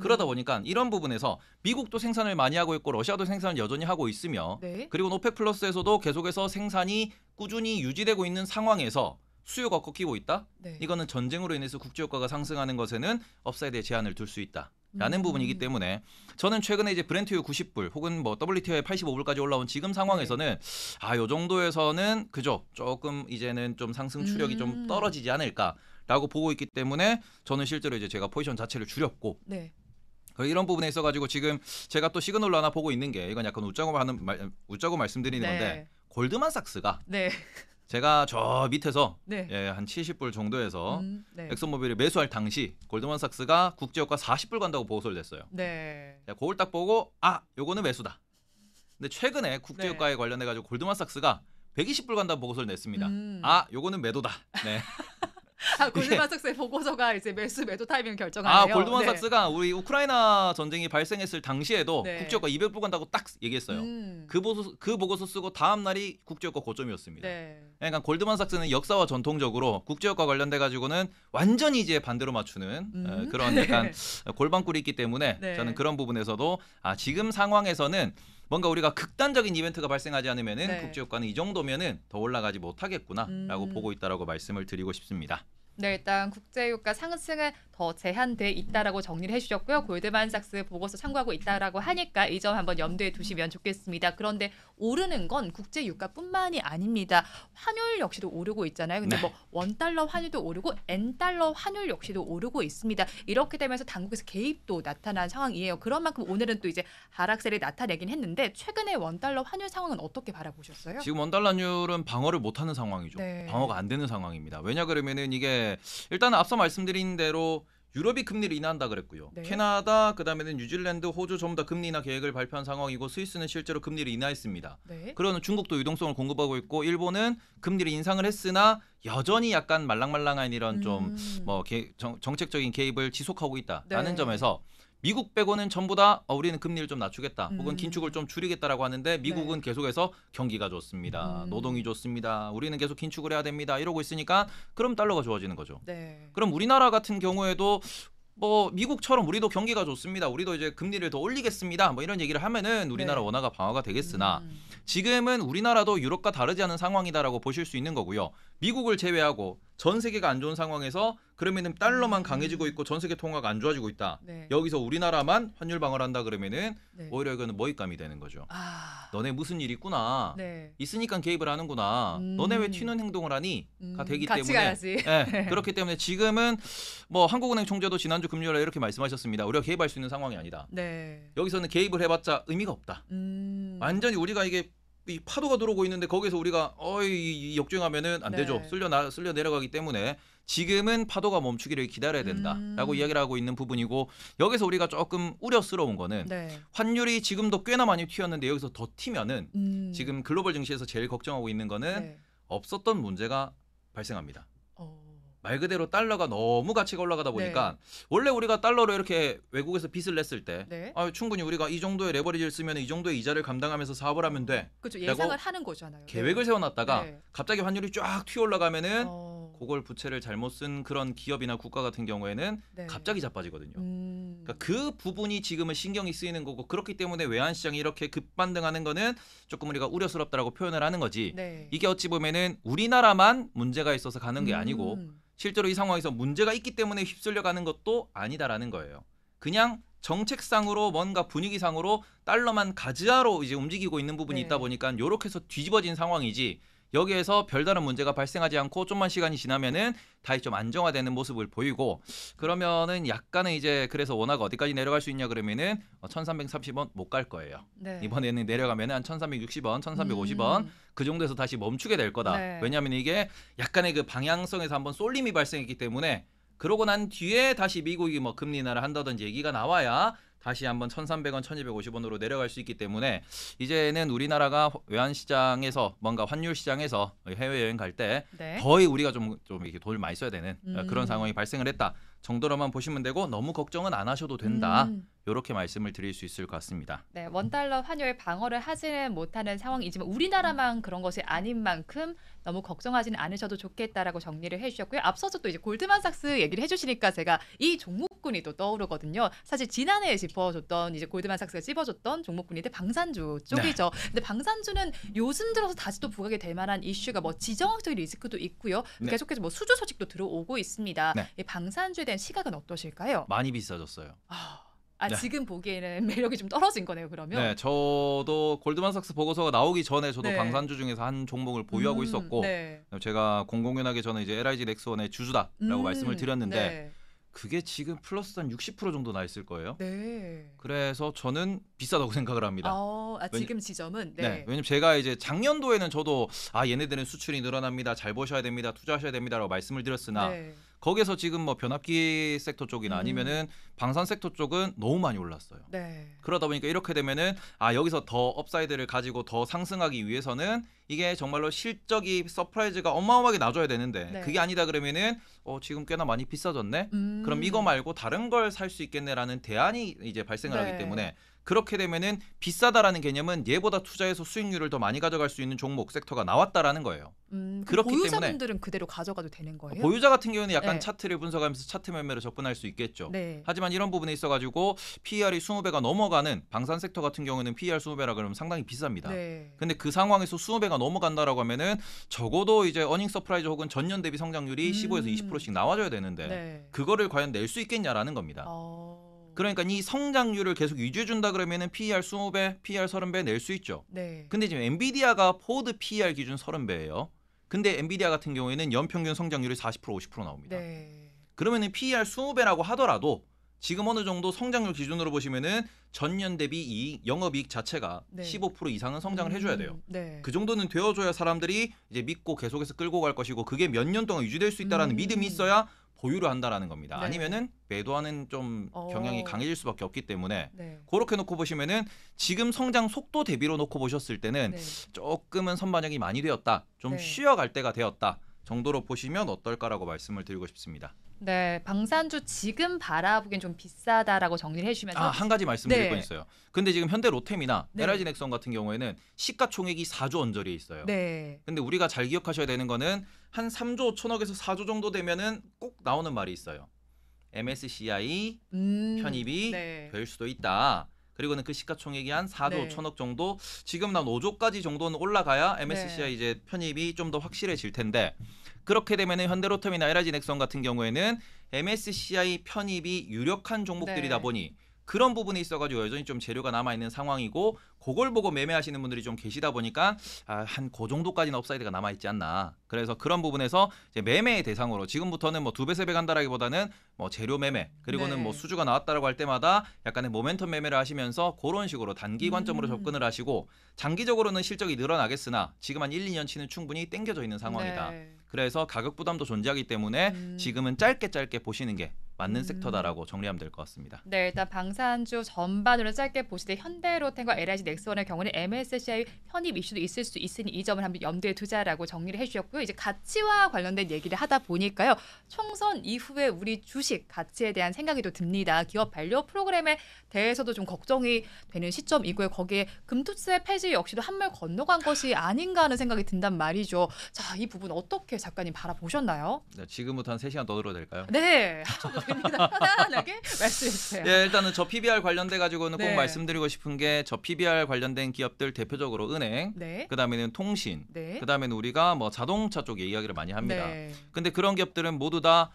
그러다 보니까 이런 부분에서 미국도 생산을 많이 하고 있고 러시아도 생산을 여전히 하고 있으며 네. 그리고 오펙 플러스에서도 계속해서 생산이 꾸준히 유지되고 있는 상황에서 수요가 꺾이고 있다? 네. 이거는 전쟁으로 인해서 국제유가가 상승하는 것에는 업사이드에 제한을 둘 수 있다라는 부분이기 때문에 저는 최근에 이제 브렌트유 90불 혹은 뭐 WTI 85불까지 올라온 지금 상황에서는 요 정도에서는 그죠 조금 이제는 좀 상승 추력이 좀 떨어지지 않을까라고 보고 있기 때문에 저는 실제로 이제 제가 포지션 자체를 줄였고 네. 이런 부분에 있어가지고 지금 제가 또 시그널로 하나 보고 있는 게 이건 약간 웃자고 말씀드리는 네. 건데 골드만삭스가 네. 제가 저 밑에서 네. 예, 한 70불 정도에서 네. 엑슨모빌을 매수할 당시 골드만삭스가 국제유가 40불 간다고 보고서를 냈어요. 네. 제가 그걸 딱 보고 요거는 매수다. 근데 최근에 국제유가에 관련해 가지고 골드만삭스가 120불 간다고 보고서를 냈습니다. 요거는 매도다. 네. 골드만삭스의 보고서가 이제 매도 타이밍을 결정하네요. 골드만삭스가 우리 우크라이나 전쟁이 발생했을 당시에도 네. 국제유가 200불 간다고 딱 얘기했어요. 그 보고서 쓰고 다음 날이 국제유가 고점이었습니다. 네. 그러니까 골드만삭스는 역사와 전통적으로 국제유가 관련돼 가지고는 완전히 이제 반대로 맞추는 그런 약간 골방꿀이 있기 때문에 네. 저는 그런 부분에서도 지금 상황에서는 뭔가 우리가 극단적인 이벤트가 발생하지 않으면은 네. 국제유가는 이 정도면은 더 올라가지 못하겠구나라고 보고 있다라고 말씀을 드리고 싶습니다. 네, 일단 국제유가 상승은 더 제한돼 있다라고 정리를 해주셨고요. 골드만삭스 보고서 참고하고 있다라고 하니까 이 점 한번 염두에 두시면 좋겠습니다. 그런데 오르는 건 국제유가뿐만이 아닙니다. 환율 역시도 오르고 있잖아요. 근데 네. 뭐 원달러 환율도 오르고 N달러 환율 역시도 오르고 있습니다. 이렇게 되면서 당국에서 개입도 나타난 상황이에요. 그런 만큼 오늘은 또 이제 하락세를 나타내긴 했는데 최근에 원달러 환율 상황은 어떻게 바라보셨어요? 지금 원달러율은 방어를 못하는 상황이죠. 네. 방어가 안 되는 상황입니다. 왜냐 그러면은 이게 일단 앞서 말씀드린 대로 유럽이 금리를 인하한다 그랬고요. 네. 캐나다, 그다음에는 뉴질랜드, 호주 전부 다 금리 인하 계획을 발표한 상황이고 스위스는 실제로 금리를 인하했습니다. 네. 그러는 중국도 유동성을 공급하고 있고 일본은 금리를 인상을 했으나 여전히 약간 말랑말랑한 이런 좀 뭐 정책적인 개입을 지속하고 있다라는 네. 점에서 미국 빼고는 전부 다 우리는 금리를 좀 낮추겠다 혹은 긴축을 좀 줄이겠다라고 하는데 미국은 네. 계속해서 경기가 좋습니다. 노동이 좋습니다. 우리는 계속 긴축을 해야 됩니다. 이러고 있으니까 그럼 달러가 좋아지는 거죠. 네. 그럼 우리나라 같은 경우에도 뭐 미국처럼 우리도 경기가 좋습니다. 우리도 이제 금리를 더 올리겠습니다. 뭐 이런 얘기를 하면은 우리나라 네. 원화가 방어가 되겠으나 지금은 우리나라도 유럽과 다르지 않은 상황이다라고 보실 수 있는 거고요. 미국을 제외하고 전 세계가 안 좋은 상황에서 그러면은 달러만 강해지고 있고 전 세계 통화가 안 좋아지고 있다. 네. 여기서 우리나라만 환율 방어를 한다 그러면은 네. 오히려 이거는 먹잇감이 되는 거죠. 너네 무슨 일 있구나. 네. 있으니까 개입을 하는구나. 너네 왜 튀는 행동을 하니? 가 되기 같이 때문에 가야지. 네, 그렇기 때문에 지금은 뭐 한국은행 총재도 지난주 금요일에 이렇게 말씀하셨습니다. 우리가 개입할 수 있는 상황이 아니다. 네. 여기서는 개입을 해봤자 의미가 없다. 완전히 우리가 이게 이 파도가 들어오고 있는데 거기서 우리가 이 역주행하면은 안 네. 되죠. 쓸려 내려가기 때문에 지금은 파도가 멈추기를 기다려야 된다라고 이야기를 하고 있는 부분이고 여기서 우리가 조금 우려스러운 거는 네. 환율이 지금도 꽤나 많이 튀었는데 여기서 더 튀면은 지금 글로벌 증시에서 제일 걱정하고 있는 거는 네. 없었던 문제가 발생합니다. 어. 말 그대로 달러가 너무 가치가 올라가다 보니까 원래 우리가 달러로 이렇게 외국에서 빚을 냈을 때 네. 충분히 우리가 이 정도의 레버리지를 쓰면 이 정도의 이자를 감당하면서 사업을 하면 돼. 그렇죠. 라고 예상을 하는 거잖아요. 계획을 세워놨다가 네. 갑자기 환율이 쫙 튀어 올라가면은 어. 그걸 부채를 잘못 쓴 그런 기업이나 국가 같은 경우에는 네. 갑자기 자빠지거든요. 그러니까 그 부분이 지금은 신경이 쓰이는 거고 그렇기 때문에 외환시장이 이렇게 급반등하는 거는 조금 우리가 우려스럽다라고 표현을 하는 거지. 네. 이게 어찌 보면은 우리나라만 문제가 있어서 가는 게 아니고 실제로 이 상황에서 문제가 있기 때문에 휩쓸려 가는 것도 아니다라는 거예요. 그냥 정책상으로 뭔가 분위기상으로 달러만 가즈아로 이제 움직이고 있는 부분이 네. 있다 보니까 요렇게 해서 뒤집어진 상황이지 여기에서 별다른 문제가 발생하지 않고 좀만 시간이 지나면은 다시 좀 안정화되는 모습을 보이고 그러면은 약간은 이제 그래서 원화가 어디까지 내려갈 수 있냐 그러면은 1330원 못 갈 거예요. 네. 이번에는 내려가면은 한 1360원, 1350원 그 정도에서 다시 멈추게 될 거다. 네. 왜냐하면 이게 약간의 그 방향성에서 한번 쏠림이 발생했기 때문에 그러고 난 뒤에 다시 미국이 뭐 금리 인하를 한다든지 얘기가 나와야 다시 한번 1,300원, 1,250원으로 내려갈 수 있기 때문에 이제는 우리나라가 외환시장에서 뭔가 환율 시장에서 해외여행 갈 때 네. 거의 우리가 좀 이렇게 돈을 많이 써야 되는 그런 상황이 발생을 했다 정도로만 보시면 되고 너무 걱정은 안 하셔도 된다. 이렇게 말씀을 드릴 수 있을 것 같습니다. 네, 원달러 환율 방어를 하지는 못하는 상황이지만 우리나라만 그런 것이 아닌 만큼 너무 걱정하지는 않으셔도 좋겠다라고 정리를 해주셨고요. 앞서서 또 이제 골드만삭스 얘기를 해주시니까 제가 이 종목군이 또 떠오르거든요. 사실 지난해에 짚어줬던 이제 골드만삭스가 찝어줬던 종목군인데 방산주 쪽이죠. 근데 방산주는 요즘 들어서 다시 또 부각이 될 만한 이슈가 뭐 지정학적인 리스크도 있고요. 네. 계속해서 뭐 수주 소식도 들어오고 있습니다. 네. 이 방산주에 대한 시각은 어떠실까요? 많이 비싸졌어요. 네. 지금 보기에는 매력이 좀 떨어진 거네요. 그러면. 네, 저도 골드만삭스 보고서가 나오기 전에 저도 네. 방산주 중에서 한 종목을 보유하고 있었고 네. 제가 공공연하게 저는 이제 LIG 넥스원의 주주다라고 말씀을 드렸는데 네. 그게 지금 플러스 한 60% 정도 나 있을 거예요. 네. 그래서 저는 비싸다고 생각을 합니다. 지금 지점은 네. 왜냐면 제가 이제 작년도에는 저도 얘네들은 수출이 늘어납니다. 잘 보셔야 됩니다. 투자하셔야 됩니다라고 말씀을 드렸으나 네. 거기에서 지금 뭐 변압기 섹터 쪽이나 아니면은 방산 섹터 쪽은 너무 많이 올랐어요. 네. 그러다 보니까 이렇게 되면은 여기서 더 업사이드를 가지고 더 상승하기 위해서는 이게 정말로 실적이 서프라이즈가 어마어마하게 나줘야 되는데 네. 그게 아니다 그러면은 지금 꽤나 많이 비싸졌네. 그럼 이거 말고 다른 걸 살 수 있겠네라는 대안이 이제 발생을 네. 하기 때문에 그렇게 되면은 비싸다라는 개념은 얘보다 투자해서 수익률을 더 많이 가져갈 수 있는 종목 섹터가 나왔다라는 거예요. 그렇기 때문에 보유자분들은 그대로 가져가도 되는 거예요? 보유자 같은 경우는 약간 네. 차트를 분석하면서 차트 매매로 접근할 수 있겠죠. 네. 하지만 이런 부분에 있어가지고 PER이 20배가 넘어가는 방산 섹터 같은 경우는 PER 20배라 그러면 상당히 비쌉니다. 네. 근데 그 상황에서 20배가 넘어간다라고 하면은 적어도 이제 어닝 서프라이즈 혹은 전년 대비 성장률이 15에서 20%씩 나와줘야 되는데 네. 그거를 과연 낼 수 있겠냐라는 겁니다. 그러니까 이 성장률을 계속 유지해준다 그러면은 PER 20배, PER 30배 낼 수 있죠. 네. 근데 지금 엔비디아가 포드 PER 기준 30배예요. 근데 엔비디아 같은 경우에는 연평균 성장률이 40% 50% 나옵니다. 네. 그러면은 PER 20배라고 하더라도 지금 어느 정도 성장률 기준으로 보시면은 전년 대비 영업이익 자체가 네. 15% 이상은 성장을 해줘야 돼요. 네. 그 정도는 되어줘야 사람들이 이제 믿고 계속해서 끌고 갈 것이고 그게 몇 년 동안 유지될 수 있다라는 믿음이 있어야 보유를 한다라는 겁니다. 네. 아니면은 매도하는 좀 경향이 강해질 수밖에 없기 때문에 네. 그렇게 놓고 보시면은 지금 성장 속도 대비로 놓고 보셨을 때는 네. 조금은 선반영이 많이 되었다. 좀 네. 쉬어갈 때가 되었다. 정도로 보시면 어떨까라고 말씀을 드리고 싶습니다. 네, 방산주 지금 바라보기엔 좀 비싸다라고 정리를 해주시면서 한 가지 말씀드릴 네. 건 있어요. 근데 지금 현대로템이나 네. LIG 넥선 같은 경우에는 시가총액이 4조 언저리에 있어요. 네. 근데 우리가 잘 기억하셔야 되는 거는 한 3조 5천억에서 4조 정도 되면은 꼭 나오는 말이 있어요. MSCI 편입이 네. 될 수도 있다. 그리고는 그 시가총액이 한 4조 네. 5천억 정도 지금 난 5조까지 정도는 올라가야 MSCI 네. 이제 편입이 좀 더 확실해질 텐데 그렇게 되면은 현대로템이나 LIG 넥선 같은 경우에는 MSCI 편입이 유력한 종목들이다 네. 보니 그런 부분에 있어가지고 여전히 좀 재료가 남아있는 상황이고 그걸 보고 매매하시는 분들이 좀 계시다 보니까 한 그 정도까지는 업사이드가 남아있지 않나. 그래서 그런 부분에서 이제 매매의 대상으로 지금부터는 뭐 2배, 3배 간다라기보다는 뭐 재료 매매 그리고는 네. 뭐 수주가 나왔다라고 할 때마다 약간의 모멘텀 매매를 하시면서 그런 식으로 단기 관점으로 접근을 하시고 장기적으로는 실적이 늘어나겠으나 지금 한 1, 2년치는 충분히 땡겨져 있는 상황이다. 네. 그래서 가격 부담도 존재하기 때문에 지금은 짧게 보시는 게 맞는 섹터다라고 정리하면 될 것 같습니다. 네, 일단 방산주 전반으로 짧게 보시되 현대로템과 LIG 넥슨의 경우는 MSCI 편입 이슈도 있을 수 있으니 이 점을 한번 염두에 두자라고 정리를 해주셨고요. 이제 가치와 관련된 얘기를 하다 보니까요. 총선 이후에 우리 주식 가치에 대한 생각이 또 듭니다. 기업 밸류 프로그램에 대해서도 좀 걱정이 되는 시점이고요. 거기에 금투세 폐지 역시도 한물 건너간 것이 아닌가 하는 생각이 든단 말이죠. 자, 이 부분 어떻게 작가님 바라보셨나요? 네, 지금부터 한 3시간 더 들어도 될까요? 네, 하셔도 됩니다. 편안하게 말씀해 주세요. 예, 일단은 저 PBR 관련돼 가지고는 네. 꼭 말씀드리고 싶은 게 저 PBR 관련된 기업들 대표적으로 은행, 네. 그다음에는 통신, 네. 그다음에는 우리가 뭐 자동차 쪽 이야기를 많이 합니다. 네. 근데 그런 기업들은 모두 다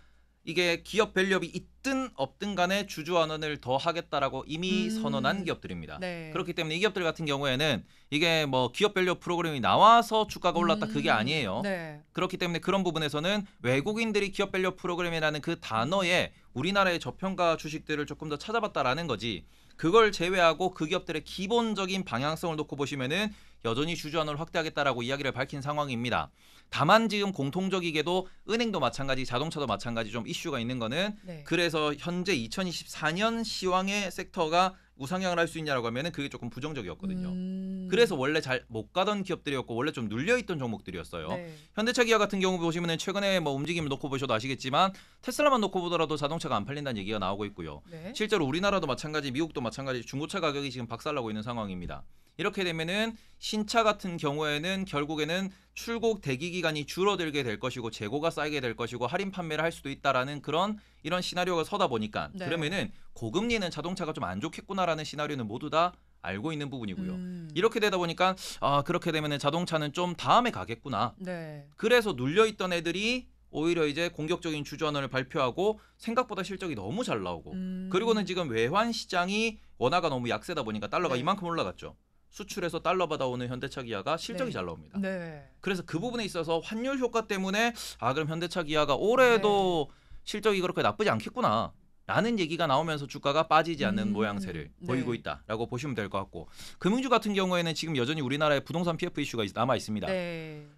이게 기업 밸류업이 있든 없든 간에 주주환원을 더 하겠다라고 이미 선언한 기업들입니다. 네. 그렇기 때문에 이 기업들 같은 경우에는 이게 뭐 기업 밸류업 프로그램이 나와서 주가가 올랐다 그게 아니에요. 네. 그렇기 때문에 그런 부분에서는 외국인들이 기업 밸류 프로그램이라는 그 단어에 우리나라의 저평가 주식들을 조금 더 찾아봤다라는 거지. 그걸 제외하고 그 기업들의 기본적인 방향성을 놓고 보시면은 여전히 주주환원을 확대하겠다라고 이야기를 밝힌 상황입니다. 다만 지금 공통적이게도 은행도 마찬가지, 자동차도 마찬가지 좀 이슈가 있는 거는 네. 그래서 현재 2024년 시황의 섹터가 우상향을 할 수 있냐라고 하면은 그게 조금 부정적이었거든요. 그래서 원래 잘 못 가던 기업들이었고 원래 좀 눌려있던 종목들이었어요. 네. 현대차 기아 같은 경우 보시면은 최근에 뭐 움직임을 놓고 보셔도 아시겠지만 테슬라만 놓고 보더라도 자동차가 안 팔린다는 얘기가 나오고 있고요. 네. 실제로 우리나라도 마찬가지, 미국도 마찬가지 중고차 가격이 지금 박살나고 있는 상황입니다. 이렇게 되면은 신차 같은 경우에는 결국에는 출고 대기 기간이 줄어들게 될 것이고 재고가 쌓이게 될 것이고 할인 판매를 할 수도 있다라는 그런 이런 시나리오가 서다 보니까 네. 그러면은 고금리는 자동차가 좀 안 좋겠구나라는 시나리오는 모두 다 알고 있는 부분이고요. 이렇게 되다 보니까 그렇게 되면은 자동차는 좀 다음에 가겠구나. 네. 그래서 눌려있던 애들이 오히려 이제 공격적인 주주환원을 발표하고 생각보다 실적이 너무 잘 나오고 그리고는 지금 외환 시장이 원화가 너무 약세다 보니까 달러가 네. 이만큼 올라갔죠. 수출해서 달러 받아오는 현대차 기아가 실적이 네. 잘 나옵니다. 네. 그래서 그 부분에 있어서 환율 효과 때문에 그럼 현대차 기아가 올해도 실적이 그렇게 나쁘지 않겠구나. 라는 얘기가 나오면서 주가가 빠지지 않는 모양새를 네. 보이고 있다라고 보시면 될 것 같고, 금융주 같은 경우에는 지금 여전히 우리나라에 부동산 PF 이슈가 남아 있습니다. 네.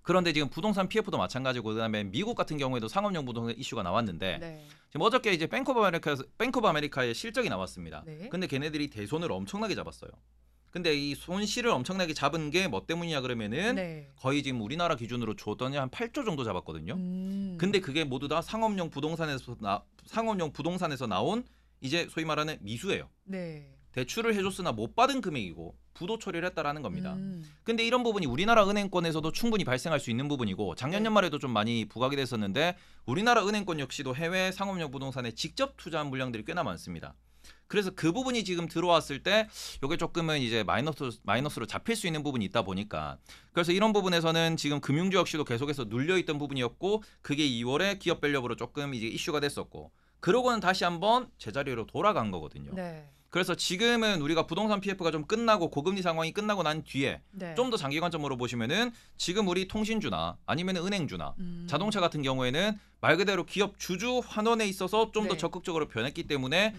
그런데 지금 부동산 PF도 마찬가지고, 그다음에 미국 같은 경우에도 상업용 부동산 이슈가 나왔는데 네. 지금 어저께 이제 뱅크 오브 아메리카의 실적이 나왔습니다. 네. 근데 걔네들이 대손을 엄청나게 잡았어요. 근데 이 손실을 엄청나게 잡은 게 뭐 때문이냐 그러면은 네. 거의 지금 우리나라 기준으로 줬더니 한 8조 정도 잡았거든요. 근데 그게 모두 다 상업용 부동산에서 나온 이제 소위 말하는 미수예요. 네. 대출을 해줬으나 못 받은 금액이고 부도 처리를 했다라는 겁니다. 음. 근데 이런 부분이 우리나라 은행권에서도 충분히 발생할 수 있는 부분이고, 작년 네. 연말에도 좀 많이 부각이 됐었는데 우리나라 은행권 역시도 해외 상업용 부동산에 직접 투자한 물량들이 꽤나 많습니다. 그래서 그 부분이 지금 들어왔을 때 이게 조금은 이제 마이너스로 잡힐 수 있는 부분이 있다 보니까, 그래서 이런 부분에서는 지금 금융주 역시도 계속해서 눌려있던 부분이었고, 그게 2월에 기업 밸류업으로 조금 이제 이슈가 됐었고, 그러고는 다시 한번 제자리로 돌아간 거거든요. 네. 그래서 지금은 우리가 부동산 PF가 좀 끝나고 고금리 상황이 끝나고 난 뒤에 네. 좀 더 장기 관점으로 보시면은 지금 우리 통신주나 아니면 은행주나 자동차 같은 경우에는 말 그대로 기업 주주 환원에 있어서 좀 더 네. 적극적으로 변했기 때문에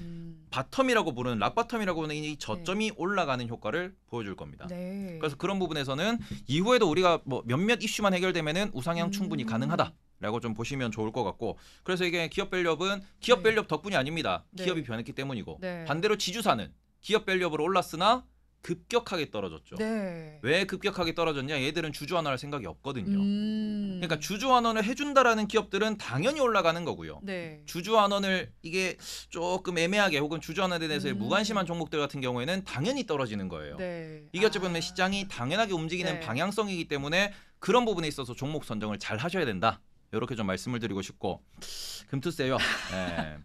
바텀이라고 부르는 락바텀이라고 부르는 이 저점이 올라가는 효과를 보여줄 겁니다. 네. 그래서 그런 부분에서는 이후에도 우리가 뭐 몇몇 이슈만 해결되면은 우상향 충분히 가능하다라고 좀 보시면 좋을 것 같고, 그래서 이게 기업 밸류업은 기업 네. 밸류업 덕분이 아닙니다. 네. 기업이 변했기 때문이고, 네. 반대로 지주사는 기업 밸류업으로 올랐으나 급격하게 떨어졌죠. 네. 왜 급격하게 떨어졌냐? 얘들은 주주 환원할 생각이 없거든요. 그러니까 그러니까 주주 환원을 해준다라는 기업들은 당연히 올라가는 거고요. 네. 주주 환원을 이게 조금 애매하게 혹은 주주 환원에 대해서 무관심한 종목들 같은 경우에는 당연히 떨어지는 거예요. 네. 이게 어찌 보면 시장이 당연하게 움직이는 네. 방향성이기 때문에 그런 부분에 있어서 종목 선정을 잘 하셔야 된다. 이렇게 좀 말씀을 드리고 싶고, 금투세요. 네.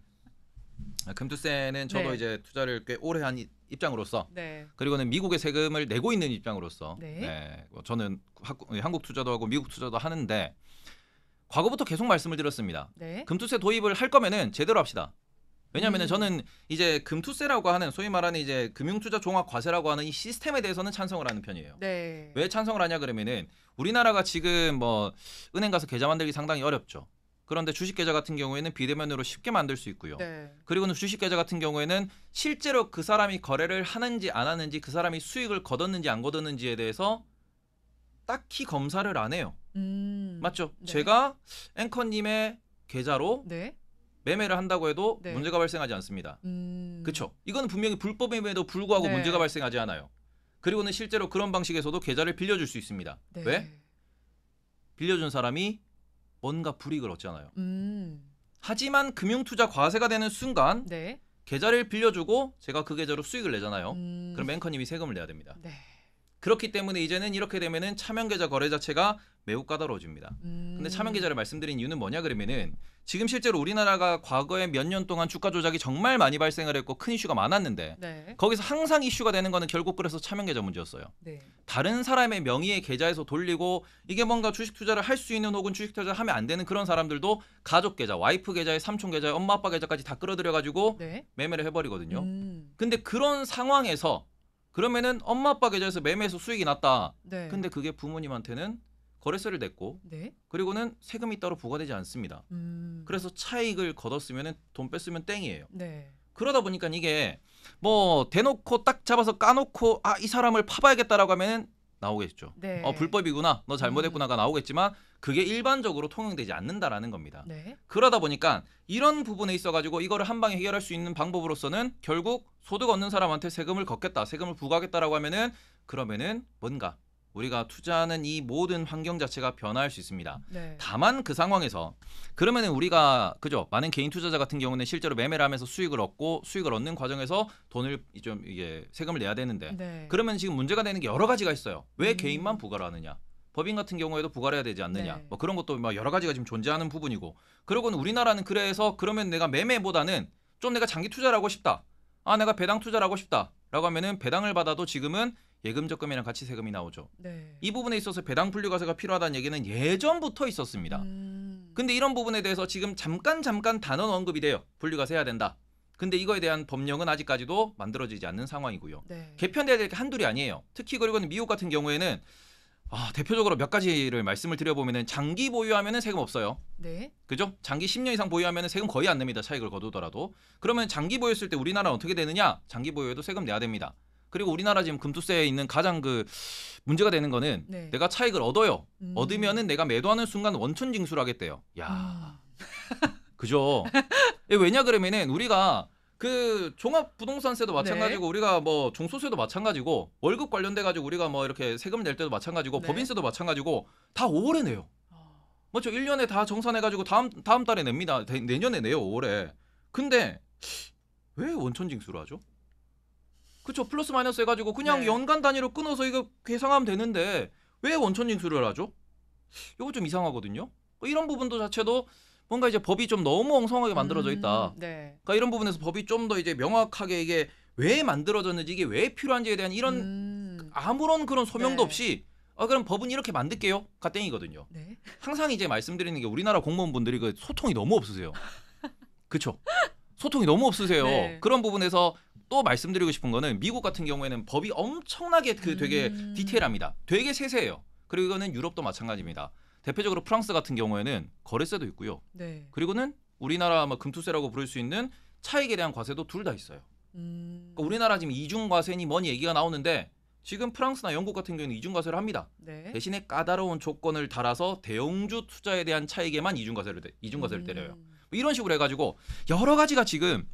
금투세는 저도 네. 이제 투자를 꽤 오래 한 입장으로서, 네. 그리고는 미국의 세금을 내고 있는 입장으로서, 네. 저는 한국 투자도 하고 미국 투자도 하는데 과거부터 계속 말씀을 드렸습니다. 네. 금투세 도입을 할 거면은 제대로 합시다. 왜냐하면 저는 이제 금투세라고 하는 소위 말하는 이제 금융투자 종합 과세라고 하는 이 시스템에 대해서는 찬성을 하는 편이에요. 네. 왜 찬성을 하냐 그러면은 우리나라가 지금 뭐 은행 가서 계좌 만들기 상당히 어렵죠. 그런데 주식 계좌 같은 경우에는 비대면으로 쉽게 만들 수 있고요. 네. 그리고는 주식 계좌 같은 경우에는 실제로 그 사람이 거래를 하는지 안 하는지, 그 사람이 수익을 거뒀는지 안 거뒀는지에 대해서 딱히 검사를 안 해요. 맞죠? 네. 제가 앵커님의 계좌로 네. 매매를 한다고 해도 네. 문제가 발생하지 않습니다. 그렇죠? 이거는 분명히 불법임에도 불구하고 네. 문제가 발생하지 않아요. 그리고는 실제로 그런 방식에서도 계좌를 빌려줄 수 있습니다. 네. 왜? 빌려준 사람이 뭔가 불이익을 얻잖아요. 하지만 금융투자 과세가 되는 순간 네. 계좌를 빌려주고 제가 그 계좌로 수익을 내잖아요. 음. 그럼 앵커님이 세금을 내야 됩니다. 네. 그렇기 때문에 이제는 이렇게 되면은 차명계좌 거래 자체가 매우 까다로워집니다. 근데 차명계좌를 말씀드린 이유는 뭐냐 그러면은 지금 실제로 우리나라가 과거에 몇 년 동안 주가 조작이 정말 많이 발생을 했고 큰 이슈가 많았는데 네. 거기서 항상 이슈가 되는 거는 결국 그래서 차명계좌 문제였어요. 네. 다른 사람의 명의의 계좌에서 돌리고 이게 뭔가 주식 투자를 할 수 있는 혹은 주식 투자를 하면 안 되는 그런 사람들도 가족 계좌, 와이프 계좌에 삼촌 계좌에 엄마 아빠 계좌까지 다 끌어들여 가지고 네. 매매를 해버리거든요. 근데 그런 상황에서 그러면은 엄마 아빠 계좌에서 매매해서 수익이 났다. 네. 근데 그게 부모님한테는 거래세를 냈고 네. 그리고는 세금이 따로 부과되지 않습니다. 그래서 차익을 거뒀으면 돈 뺐으면 땡이에요. 네. 그러다 보니까 이게 뭐 대놓고 딱 잡아서 까놓고 아, 이 사람을 파봐야겠다라고 하면은 나오겠죠. 네. 불법이구나, 너 잘못했구나가 나오겠지만 그게 일반적으로 통용되지 않는다라는 겁니다. 네. 그러다 보니까 이런 부분에 있어가지고 이거를 한 방에 해결할 수 있는 방법으로서는 결국 소득 얻는 사람한테 세금을 걷겠다, 세금을 부과하겠다라고 하면은 그러면은 뭔가 우리가 투자하는 이 모든 환경 자체가 변화할 수 있습니다. 네. 다만 그 상황에서 그러면은 우리가 그죠, 많은 개인 투자자 같은 경우는 실제로 매매를 하면서 수익을 얻고 수익을 얻는 과정에서 돈을 좀 이게 세금을 내야 되는데 네. 그러면 지금 문제가 되는 게 여러 가지가 있어요. 왜 개인만 부과를 하느냐? 법인 같은 경우에도 부과를 해야 되지 않느냐? 네. 뭐 그런 것도 막 여러 가지가 지금 존재하는 부분이고, 그리고는 우리나라는 그래서 그러면 내가 매매보다는 좀 내가 장기 투자를 하고 싶다. 아, 내가 배당 투자를 하고 싶다라고 하면은 배당을 받아도 지금은 예금 적금이랑 같이 세금이 나오죠. 네. 이 부분에 있어서 배당 분류과세가 필요하다는 얘기는 예전부터 있었습니다. 근데 이런 부분에 대해서 지금 잠깐 단언 언급이 돼요. 분류과세 해야 된다. 근데 이거에 대한 법령은 아직까지도 만들어지지 않는 상황이고요. 네. 개편돼야 될 게 한둘이 아니에요. 특히 그리고는 미국 같은 경우에는 대표적으로 몇 가지를 말씀을 드려보면은 장기 보유하면은 세금 없어요. 네. 그죠? 장기 10년 이상 보유하면은 세금 거의 안 냅니다. 차익을 거두더라도. 그러면 장기 보유했을 때 우리나라는 어떻게 되느냐? 장기 보유에도 세금 내야 됩니다. 그리고 우리나라 지금 금투세에 있는 가장 그 문제가 되는 거는 네. 내가 차익을 얻어요. 얻으면은 내가 매도하는 순간 원천 징수를 하겠대요. 그죠? 왜냐 그러면은 우리가 그 종합부동산세도 마찬가지고 우리가 뭐 종소세도 마찬가지고 월급 관련돼 가지고 우리가 뭐 이렇게 세금 낼 때도 마찬가지고 네. 법인세도 마찬가지고 다 5월에 내요. 맞죠? 1년에 다 정산해 가지고 다음 달에 냅니다. 내년에 내요. 5월에. 근데 왜 원천 징수를 하죠? 그렇죠. 플러스 마이너스 해 가지고 그냥 네. 연간 단위로 끊어서 이거 계산하면 되는데 왜 원천 징수를 하죠? 이거 좀 이상하거든요. 이런 부분도 자체도 뭔가 이제 법이 좀 너무 엉성하게 만들어져 있다. 네. 그러니까 이런 부분에서 법이 좀 더 이제 명확하게 이게 왜 만들어졌는지 이게 왜 필요한지에 대한 이런 아무런 그런 소명도 네. 없이 그럼 법은 이렇게 만들게요. 가 땡이거든요. 네. 항상 이제 말씀드리는 게 우리나라 공무원분들이 그 소통이 너무 없으세요. 그렇죠? 소통이 너무 없으세요. 네. 그런 부분에서 또 말씀드리고 싶은 거는 미국 같은 경우에는 법이 엄청나게 되게 디테일합니다. 되게 세세해요. 그리고 이거는 유럽도 마찬가지입니다. 대표적으로 프랑스 같은 경우에는 거래세도 있고요. 네. 그리고는 우리나라 뭐 금투세라고 부를 수 있는 차익에 대한 과세도 둘 다 있어요. 그러니까 우리나라 지금 이중과세니 뭐니 얘기가 나오는데 지금 프랑스나 영국 같은 경우는 이중과세를 합니다. 네. 대신에 까다로운 조건을 달아서 대형주 투자에 대한 차익에만 이중과세를 때려요. 뭐 이런 식으로 해가지고 여러 가지가 지금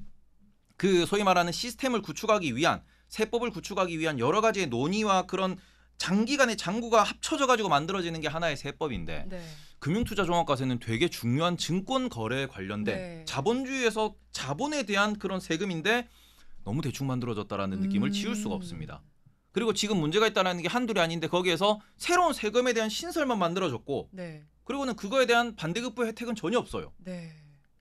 그 소위 말하는 시스템을 구축하기 위한 세법을 구축하기 위한 여러 가지의 논의와 그런 장기간의 장구가 합쳐져 가지고 만들어지는 게 하나의 세법인데 네. 금융투자종합과세는 되게 중요한 증권 거래에 관련된 네. 자본주의에서 자본에 대한 그런 세금인데 너무 대충 만들어졌다라는 느낌을 지울 수가 없습니다. 그리고 지금 문제가 있다는 게 한둘이 아닌데 거기에서 새로운 세금에 대한 신설만 만들어졌고 네. 그리고는 그거에 대한 반대급부 혜택은 전혀 없어요. 네.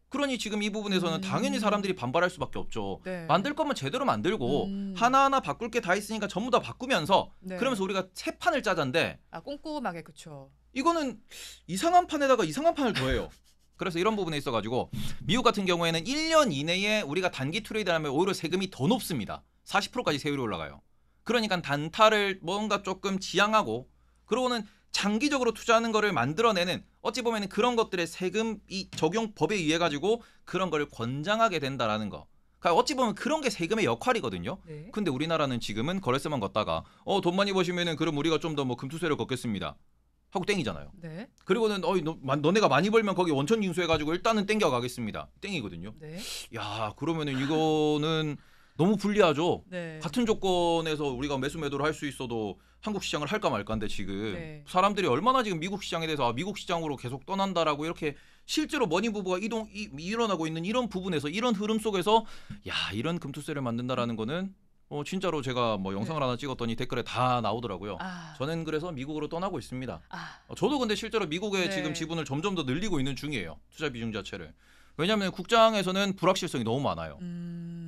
그러니 지금 이 부분에서는 당연히 사람들이 반발할 수밖에 없죠. 네. 만들 거면 제대로 만들고 하나하나 바꿀 게 다 있으니까 전부 다 바꾸면서 네. 그러면서 우리가 새 판을 짜잔데 꼼꼼하게 그쵸. 이거는 이상한 판에다가 이상한 판을 더해요. 그래서 이런 부분에 있어가지고 미국 같은 경우에는 1년 이내에 우리가 단기 트레이드를 하면 오히려 세금이 더 높습니다. 40%까지 세율이 올라가요. 그러니까 단타를 뭔가 조금 지양하고 그러고는 장기적으로 투자하는 거를 만들어내는 어찌 보면 그런 것들의 세금이 적용법에 의해 가지고 그런 거를 권장하게 된다라는 거. 그러니까 어찌 보면 그런 게 세금의 역할이거든요. 네. 근데 우리나라는 지금은 거래세만 걷다가 돈 많이 버시면은 그럼 우리가 좀 더 뭐 금투세를 걷겠습니다. 하고 땡이잖아요. 네. 그리고는 너네가 많이 벌면 거기 원천 징수해가지고 일단은 땡겨 가겠습니다. 땡이거든요. 네. 야 그러면은 이거는 너무 불리하죠. 네. 같은 조건에서 우리가 매수 매도를 할 수 있어도 한국 시장을 할까 말까인데 지금 네. 사람들이 얼마나 지금 미국 시장에 대해서 미국 시장으로 계속 떠난다라고 이렇게 실제로 머니 부부가 일어나고 있는 이런 부분에서 이런 흐름 속에서 야 이런 금투세를 만든다라는 거는 진짜로 제가 뭐 영상을 하나 찍었더니 댓글에 다 나오더라고요. 저는 그래서 미국으로 떠나고 있습니다. 저도 근데 실제로 미국에 네. 지금 지분을 점점 더 늘리고 있는 중이에요. 투자 비중 자체를. 왜냐하면 국장에서는 불확실성이 너무 많아요.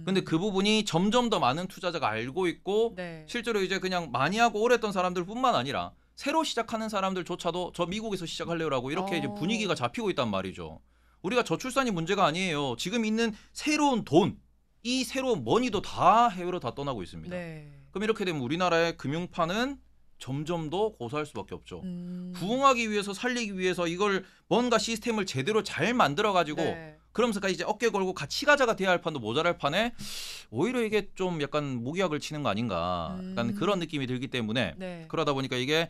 근데 그 부분이 점점 더 많은 투자자가 알고 있고 네. 실제로 이제 그냥 많이 하고 오래 했던 사람들뿐만 아니라 새로 시작하는 사람들조차도 저 미국에서 시작할래요라고 이렇게 이제 분위기가 잡히고 있단 말이죠. 우리가 저출산이 문제가 아니에요. 지금 있는 새로운 돈, 이 새로운 머니도 다 해외로 다 떠나고 있습니다. 네. 그럼 이렇게 되면 우리나라의 금융판은 점점 더 고사할 수밖에 없죠. 부흥하기 위해서 살리기 위해서 이걸 뭔가 시스템을 제대로 잘 만들어 가지고 네. 그러면서까지 이제 어깨 걸고 같이 가자가 돼야 할 판도 모자랄 판에 오히려 이게 좀 약간 무기약을 치는 거 아닌가 약간 그런 느낌이 들기 때문에 네. 그러다 보니까 이게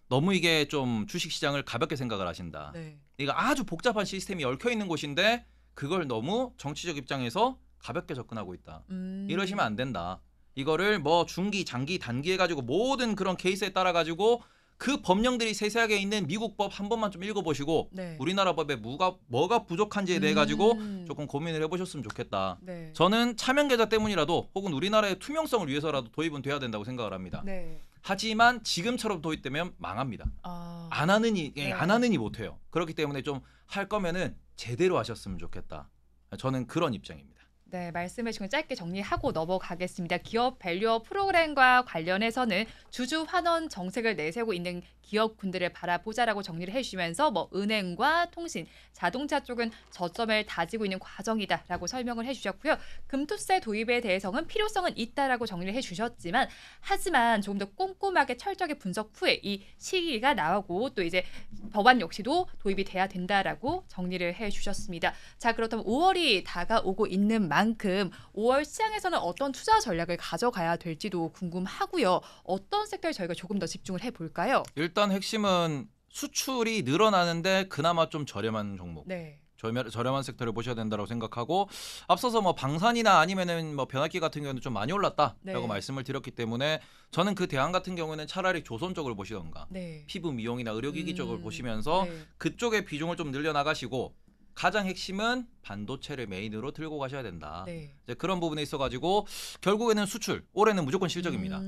너무 이게 좀 주식시장을 가볍게 생각을 하신다. 네. 이거 아주 복잡한 시스템이 얽혀 있는 곳인데 그걸 너무 정치적 입장에서 가볍게 접근하고 있다. 이러시면 안 된다. 이거를 뭐 중기, 장기, 단기 해가지고 모든 그런 케이스에 따라 가지고 그 법령들이 세세하게 있는 미국 법 한 번만 좀 읽어보시고 네. 우리나라 법에 뭐가 부족한지에 대해 가지고 조금 고민을 해보셨으면 좋겠다. 네. 저는 차명 계좌 때문이라도 혹은 우리나라의 투명성을 위해서라도 도입은 돼야 된다고 생각을 합니다. 네. 하지만 지금처럼 도입되면 망합니다. 안 하느니 못해요. 그렇기 때문에 좀 할 거면은 제대로 하셨으면 좋겠다. 저는 그런 입장입니다. 네, 말씀해 주신 거 짧게 정리하고 넘어가겠습니다. 기업 밸류업 프로그램과 관련해서는 주주 환원 정책을 내세우고 있는 기업군들을 바라보자라고 정리를 해주시면서 뭐 은행과 통신, 자동차 쪽은 저점을 다지고 있는 과정이다라고 설명을 해주셨고요. 금투세 도입에 대해서는 필요성은 있다라고 정리를 해주셨지만 하지만 조금 더 꼼꼼하게 철저하게 분석 후에 이 시기가 나오고 또 이제 법안 역시도 도입이 돼야 된다라고 정리를 해주셨습니다. 자, 그렇다면 5월이 다가오고 있는 만큼 5월 시장에서는 어떤 투자 전략을 가져가야 될지도 궁금하고요. 어떤 섹터에 저희가 조금 더 집중을 해볼까요? 일단 핵심은 수출이 늘어나는데 그나마 좀 저렴한 종목. 네. 저렴한 섹터를 보셔야 된다고 생각하고 앞서서 뭐 방산이나 아니면은 뭐 변압기 같은 경우는 좀 많이 올랐다라고 네. 말씀을 드렸기 때문에 저는 그 대안 같은 경우는 차라리 조선 쪽을 보시던가 네. 피부 미용이나 의료기기 쪽을 보시면서 네. 그쪽의 비중을 좀 늘려나가시고 가장 핵심은 반도체를 메인으로 들고 가셔야 된다. 네. 이제 그런 부분에 있어가지고 결국에는 수출 올해는 무조건 실적입니다.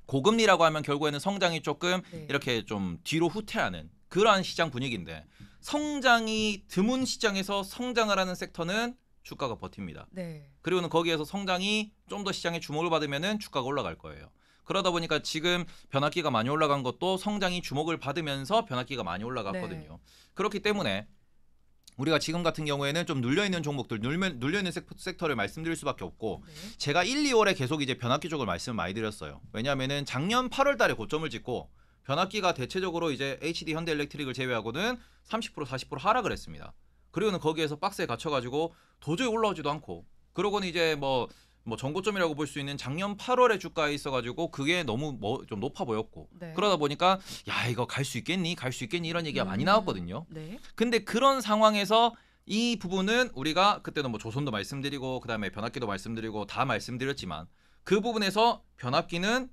고금리라고 하면 결국에는 성장이 조금 네. 이렇게 좀 뒤로 후퇴하는 그러한 시장 분위기인데 성장이 드문 시장에서 성장을 하는 섹터는 주가가 버팁니다. 네. 그리고는 거기에서 성장이 좀 더 시장에 주목을 받으면은 주가가 올라갈 거예요. 그러다 보니까 지금 변압기가 많이 올라간 것도 성장이 주목을 받으면서 변압기가 많이 올라갔거든요. 네. 그렇기 때문에 우리가 지금 같은 경우에는 좀 눌려있는 종목들, 눌려있는 섹터를 말씀드릴 수밖에 없고 네. 제가 1, 2월에 계속 이제 변압기 쪽을 말씀을 많이 드렸어요. 왜냐하면은 작년 8월 달에 고점을 찍고 변압기가 대체적으로 이제 HD 현대일렉트릭을 제외하고는 30% 40% 하락을 했습니다. 그리고는 거기에서 박스에 갇혀가지고 도저히 올라오지도 않고 그러고는 이제 뭐 전고점이라고 볼 수 있는 작년 8월에 주가에 있어가지고 그게 너무 좀 높아 보였고 네. 그러다 보니까 야 이거 갈 수 있겠니 이런 얘기가 많이 나왔거든요. 네. 근데 그런 상황에서 이 부분은 우리가 그때도 뭐 조선도 말씀드리고 그다음에 변압기도 말씀드리고 다 말씀드렸지만 그 부분에서 변압기는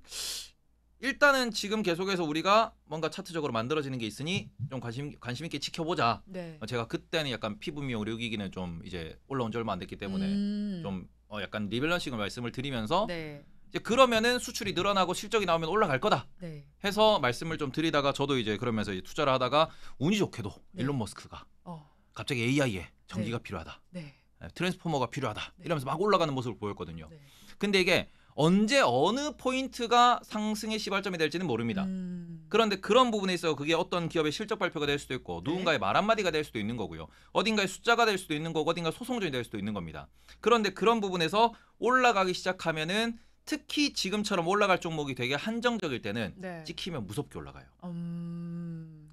일단은 지금 계속해서 우리가 뭔가 차트적으로 만들어지는 게 있으니 좀 관심 있게 지켜보자. 네. 제가 그때는 약간 피부 미용 의료기기는 좀 이제 올라온 지 얼마 안 됐기 때문에 좀 약간 리밸런싱을 말씀을 드리면서 네. 이제 그러면은 수출이 늘어나고 실적이 나오면 올라갈 거다 네. 해서 말씀을 좀 드리다가 저도 이제 그러면서 이제 투자를 하다가 운이 좋게도 네. 일론 머스크가 어. 갑자기 AI에 전기가 필요하다, 네. 트랜스포머가 필요하다 네. 이러면서 막 올라가는 모습을 보였거든요. 네. 근데 이게 언제 어느 포인트가 상승의 시발점이 될지는 모릅니다. 그런데 그런 부분에 있어 그게 어떤 기업의 실적 발표가 될 수도 있고 누군가의 말 한마디가 될 수도 있는 거고요. 어딘가의 숫자가 될 수도 있는 거고 어딘가 소송전이 될 수도 있는 겁니다. 그런데 그런 부분에서 올라가기 시작하면은 특히 지금처럼 올라갈 종목이 되게 한정적일 때는 네. 찍히면 무섭게 올라가요.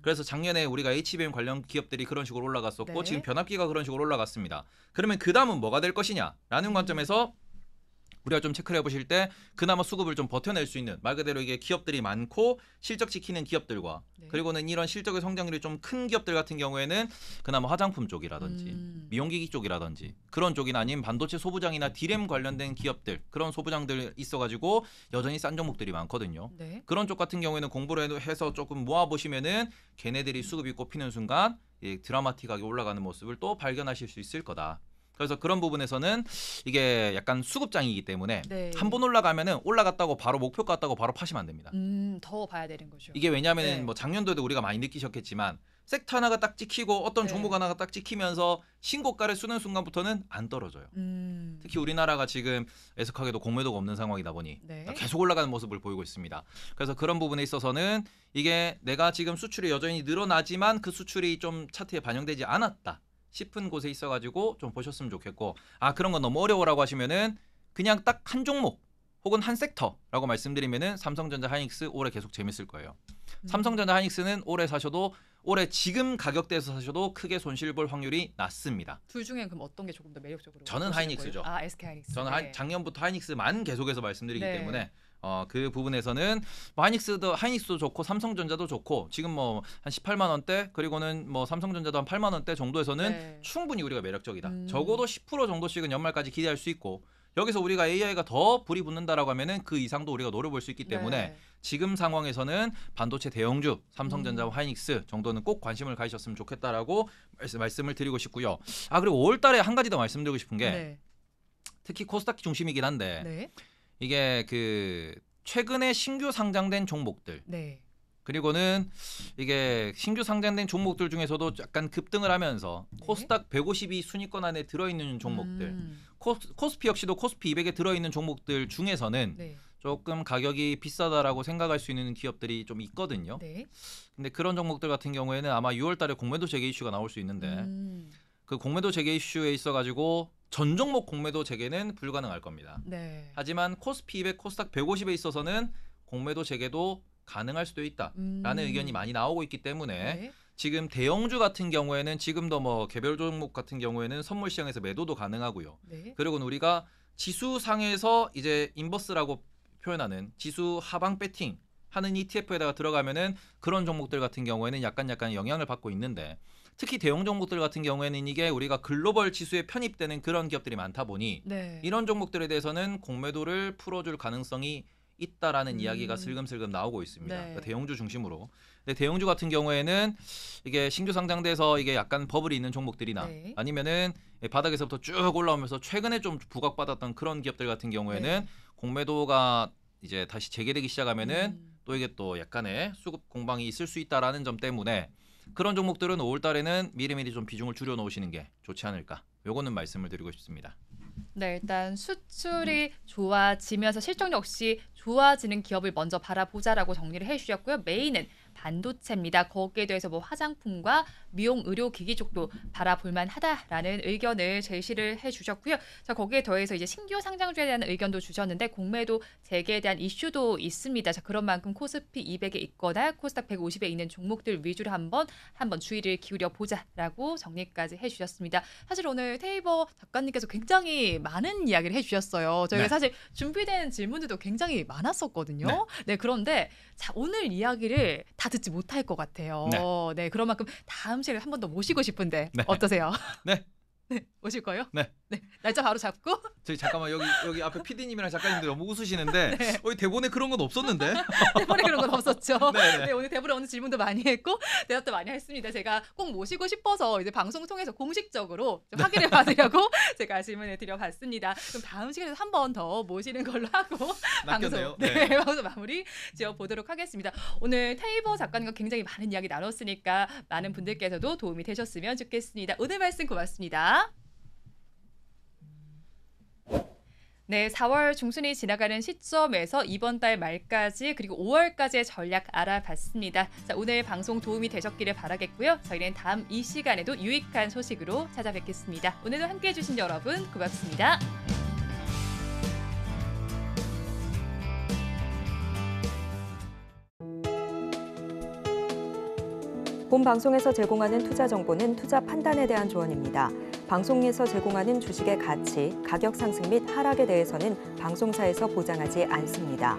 그래서 작년에 우리가 HBM 관련 기업들이 그런 식으로 올라갔었고 네. 지금 변압기가 그런 식으로 올라갔습니다. 그러면 그 다음은 뭐가 될 것이냐라는 관점에서 우리가 좀 체크를 해보실 때 그나마 수급을 좀 버텨낼 수 있는 말 그대로 이게 기업들이 많고 실적 지키는 기업들과 네. 그리고는 이런 실적의 성장률이 좀 큰 기업들 같은 경우에는 그나마 화장품 쪽이라든지 미용기기 쪽이라든지 그런 쪽이나 아니면 반도체 소부장이나 디램 관련된 기업들 그런 소부장들 있어가지고 여전히 싼 종목들이 많거든요. 네. 그런 쪽 같은 경우에는 공부를 해서 조금 모아보시면은 걔네들이 수급이 꼽히는 순간 드라마틱하게 올라가는 모습을 또 발견하실 수 있을 거다. 그래서 그런 부분에서는 이게 약간 수급장이기 때문에 네. 한 번 올라가면은 올라갔다고 바로 목표 갔다고 바로 파시면 안 됩니다. 더 봐야 되는 거죠. 이게 왜냐하면은 네. 뭐 작년도에도 우리가 많이 느끼셨겠지만 섹터 하나가 딱 찍히고 어떤 네. 종목 하나가 딱 찍히면서 신고가를 쓰는 순간부터는 안 떨어져요. 특히 우리나라가 지금 애석하게도 공매도가 없는 상황이다 보니 네. 계속 올라가는 모습을 보이고 있습니다. 그래서 그런 부분에 있어서는 이게 내가 지금 수출이 여전히 늘어나지만 그 수출이 좀 차트에 반영되지 않았다 싶은 곳에 있어가지고 좀 보셨으면 좋겠고 그런 건 너무 어려워라고 하시면은 그냥 딱 한 종목 혹은 한 섹터라고 말씀드리면은 삼성전자 하이닉스 올해 계속 재밌을 거예요. 삼성전자 하이닉스는 올해 사셔도 올해 지금 가격대에서 사셔도 크게 손실 볼 확률이 낮습니다. 둘 중에 그럼 어떤 게 조금 더 매력적으로? 저는 보시는 하이닉스죠. 거예요? SK 하이닉스. 저는 네. 작년부터 하이닉스만 계속해서 말씀드리기 네. 때문에 그 부분에서는 뭐 하이닉스도 좋고 삼성전자도 좋고 지금 뭐 한 18만 원대 그리고는 뭐 삼성전자도 한 8만 원대 정도에서는 네. 충분히 우리가 매력적이다. 적어도 10% 정도씩은 연말까지 기대할 수 있고 여기서 우리가 AI가 더 불이 붙는다라고 하면은 그 이상도 우리가 노려볼 수 있기 때문에 네. 지금 상황에서는 반도체 대형주 삼성전자와 하이닉스 정도는 꼭 관심을 가지셨으면 좋겠다라고 말씀을 드리고 싶고요. 그리고 5월달에 한 가지 더 말씀드리고 싶은 게 네. 특히 코스닥 중심이긴 한데 네. 이게 그 최근에 신규 상장된 종목들 네. 그리고는 이게 신규 상장된 종목들 중에서도 약간 급등을 하면서 네. 코스닥 150이 순위권 안에 들어있는 종목들, 코스피 역시도 코스피 200에 들어있는 종목들 중에서는 네. 조금 가격이 비싸다라고 생각할 수 있는 기업들이 좀 있거든요. 네. 근데 그런 종목들 같은 경우에는 아마 6월 달에 공매도 재개 이슈가 나올 수 있는데 그 공매도 재개 이슈에 있어가지고 전 종목 공매도 재개는 불가능할 겁니다. 네. 하지만 코스피 200, 코스닥 150에 있어서는 공매도 재개도 가능할 수도 있다라는 의견이 많이 나오고 있기 때문에 네. 지금 대형주 같은 경우에는 지금도 뭐 개별 종목 같은 경우에는 선물 시장에서 매도도 가능하고요. 네. 그리고는 우리가 지수상에서 이제 인버스라고 표현하는 지수 하방 배팅 하는 ETF에다가 들어가면은 그런 종목들 같은 경우에는 약간 영향을 받고 있는데 특히 대형 종목들 같은 경우에는 이게 우리가 글로벌 지수에 편입되는 그런 기업들이 많다 보니 네. 이런 종목들에 대해서는 공매도를 풀어줄 가능성이 있다라는 이야기가 슬금슬금 나오고 있습니다. 네. 그러니까 대형주 중심으로. 근데 대형주 같은 경우에는 이게 신규 상장돼서 이게 약간 버블이 있는 종목들이나 네. 아니면은 바닥에서부터 쭉 올라오면서 최근에 좀 부각받았던 그런 기업들 같은 경우에는 네. 공매도가 이제 다시 재개되기 시작하면은 또 이게 또 약간의 수급 공방이 있을 수 있다라는 점 때문에 그런 종목들은 5월 달에는 미리미리 좀 비중을 줄여 놓으시는 게 좋지 않을까. 요거는 말씀을 드리고 싶습니다. 네, 일단 수출이 좋아지면서 실적 역시 좋아지는 기업을 먼저 바라보자라고 정리를 해주셨고요. 메인은 반도체입니다. 거기에 대해서 뭐 화장품과 미용 의료 기기 쪽도 바라볼만 하다라는 의견을 제시를 해주셨고요. 자, 거기에 더해서 이제 신규 상장주에 대한 의견도 주셨는데 공매도 재개에 대한 이슈도 있습니다. 자, 그런 만큼 코스피 200에 있거나 코스닥 150에 있는 종목들 위주로 한번 주의를 기울여 보자라고 정리까지 해주셨습니다. 사실 오늘 테이버 작가님께서 굉장히 많은 이야기를 해주셨어요. 저희가 네. 사실 준비된 질문들도 굉장히 많았었거든요. 네. 네, 그런데 자, 오늘 이야기를 다 듣지 못할 것 같아요. 네, 그런 만큼 다음 시간에 한 번 더 모시고 싶은데 네. 어떠세요? 네. 네, 오실 거예요? 네. 네, 날짜 바로 잡고. 저기 잠깐만 여기 앞에 PD님이랑 작가님들 너무 웃으시는데 네. 이 대본에 그런 건 없었는데. 대본에 그런 건 없었죠. 네. 네, 오늘 대본에 오늘 질문도 많이 했고 대답도 많이 했습니다. 제가 꼭 모시고 싶어서 이제 방송 통해서 공식적으로 좀 확인을 받으려고 제가 질문을 드려봤습니다. 그럼 다음 시간에 한 번 더 모시는 걸로 하고 낚였네요. 방송, 방송 마무리 지어보도록 하겠습니다. 오늘 테이버 작가님과 굉장히 많은 이야기 나눴으니까 많은 분들께서도 도움이 되셨으면 좋겠습니다. 오늘 말씀 고맙습니다. 네, 4월 중순이 지나가는 시점에서 이번 달 말까지 그리고 5월까지의 전략 알아봤습니다. 자, 오늘 방송 도움이 되셨기를 바라겠고요. 저희는 다음 이 시간에도 유익한 소식으로 찾아뵙겠습니다. 오늘도 함께해 주신 여러분 고맙습니다. 본 방송에서 제공하는 투자 정보는 투자 판단에 대한 조언입니다. 방송에서 제공하는 주식의 가치, 가격 상승 및 하락에 대해서는 방송사에서 보장하지 않습니다.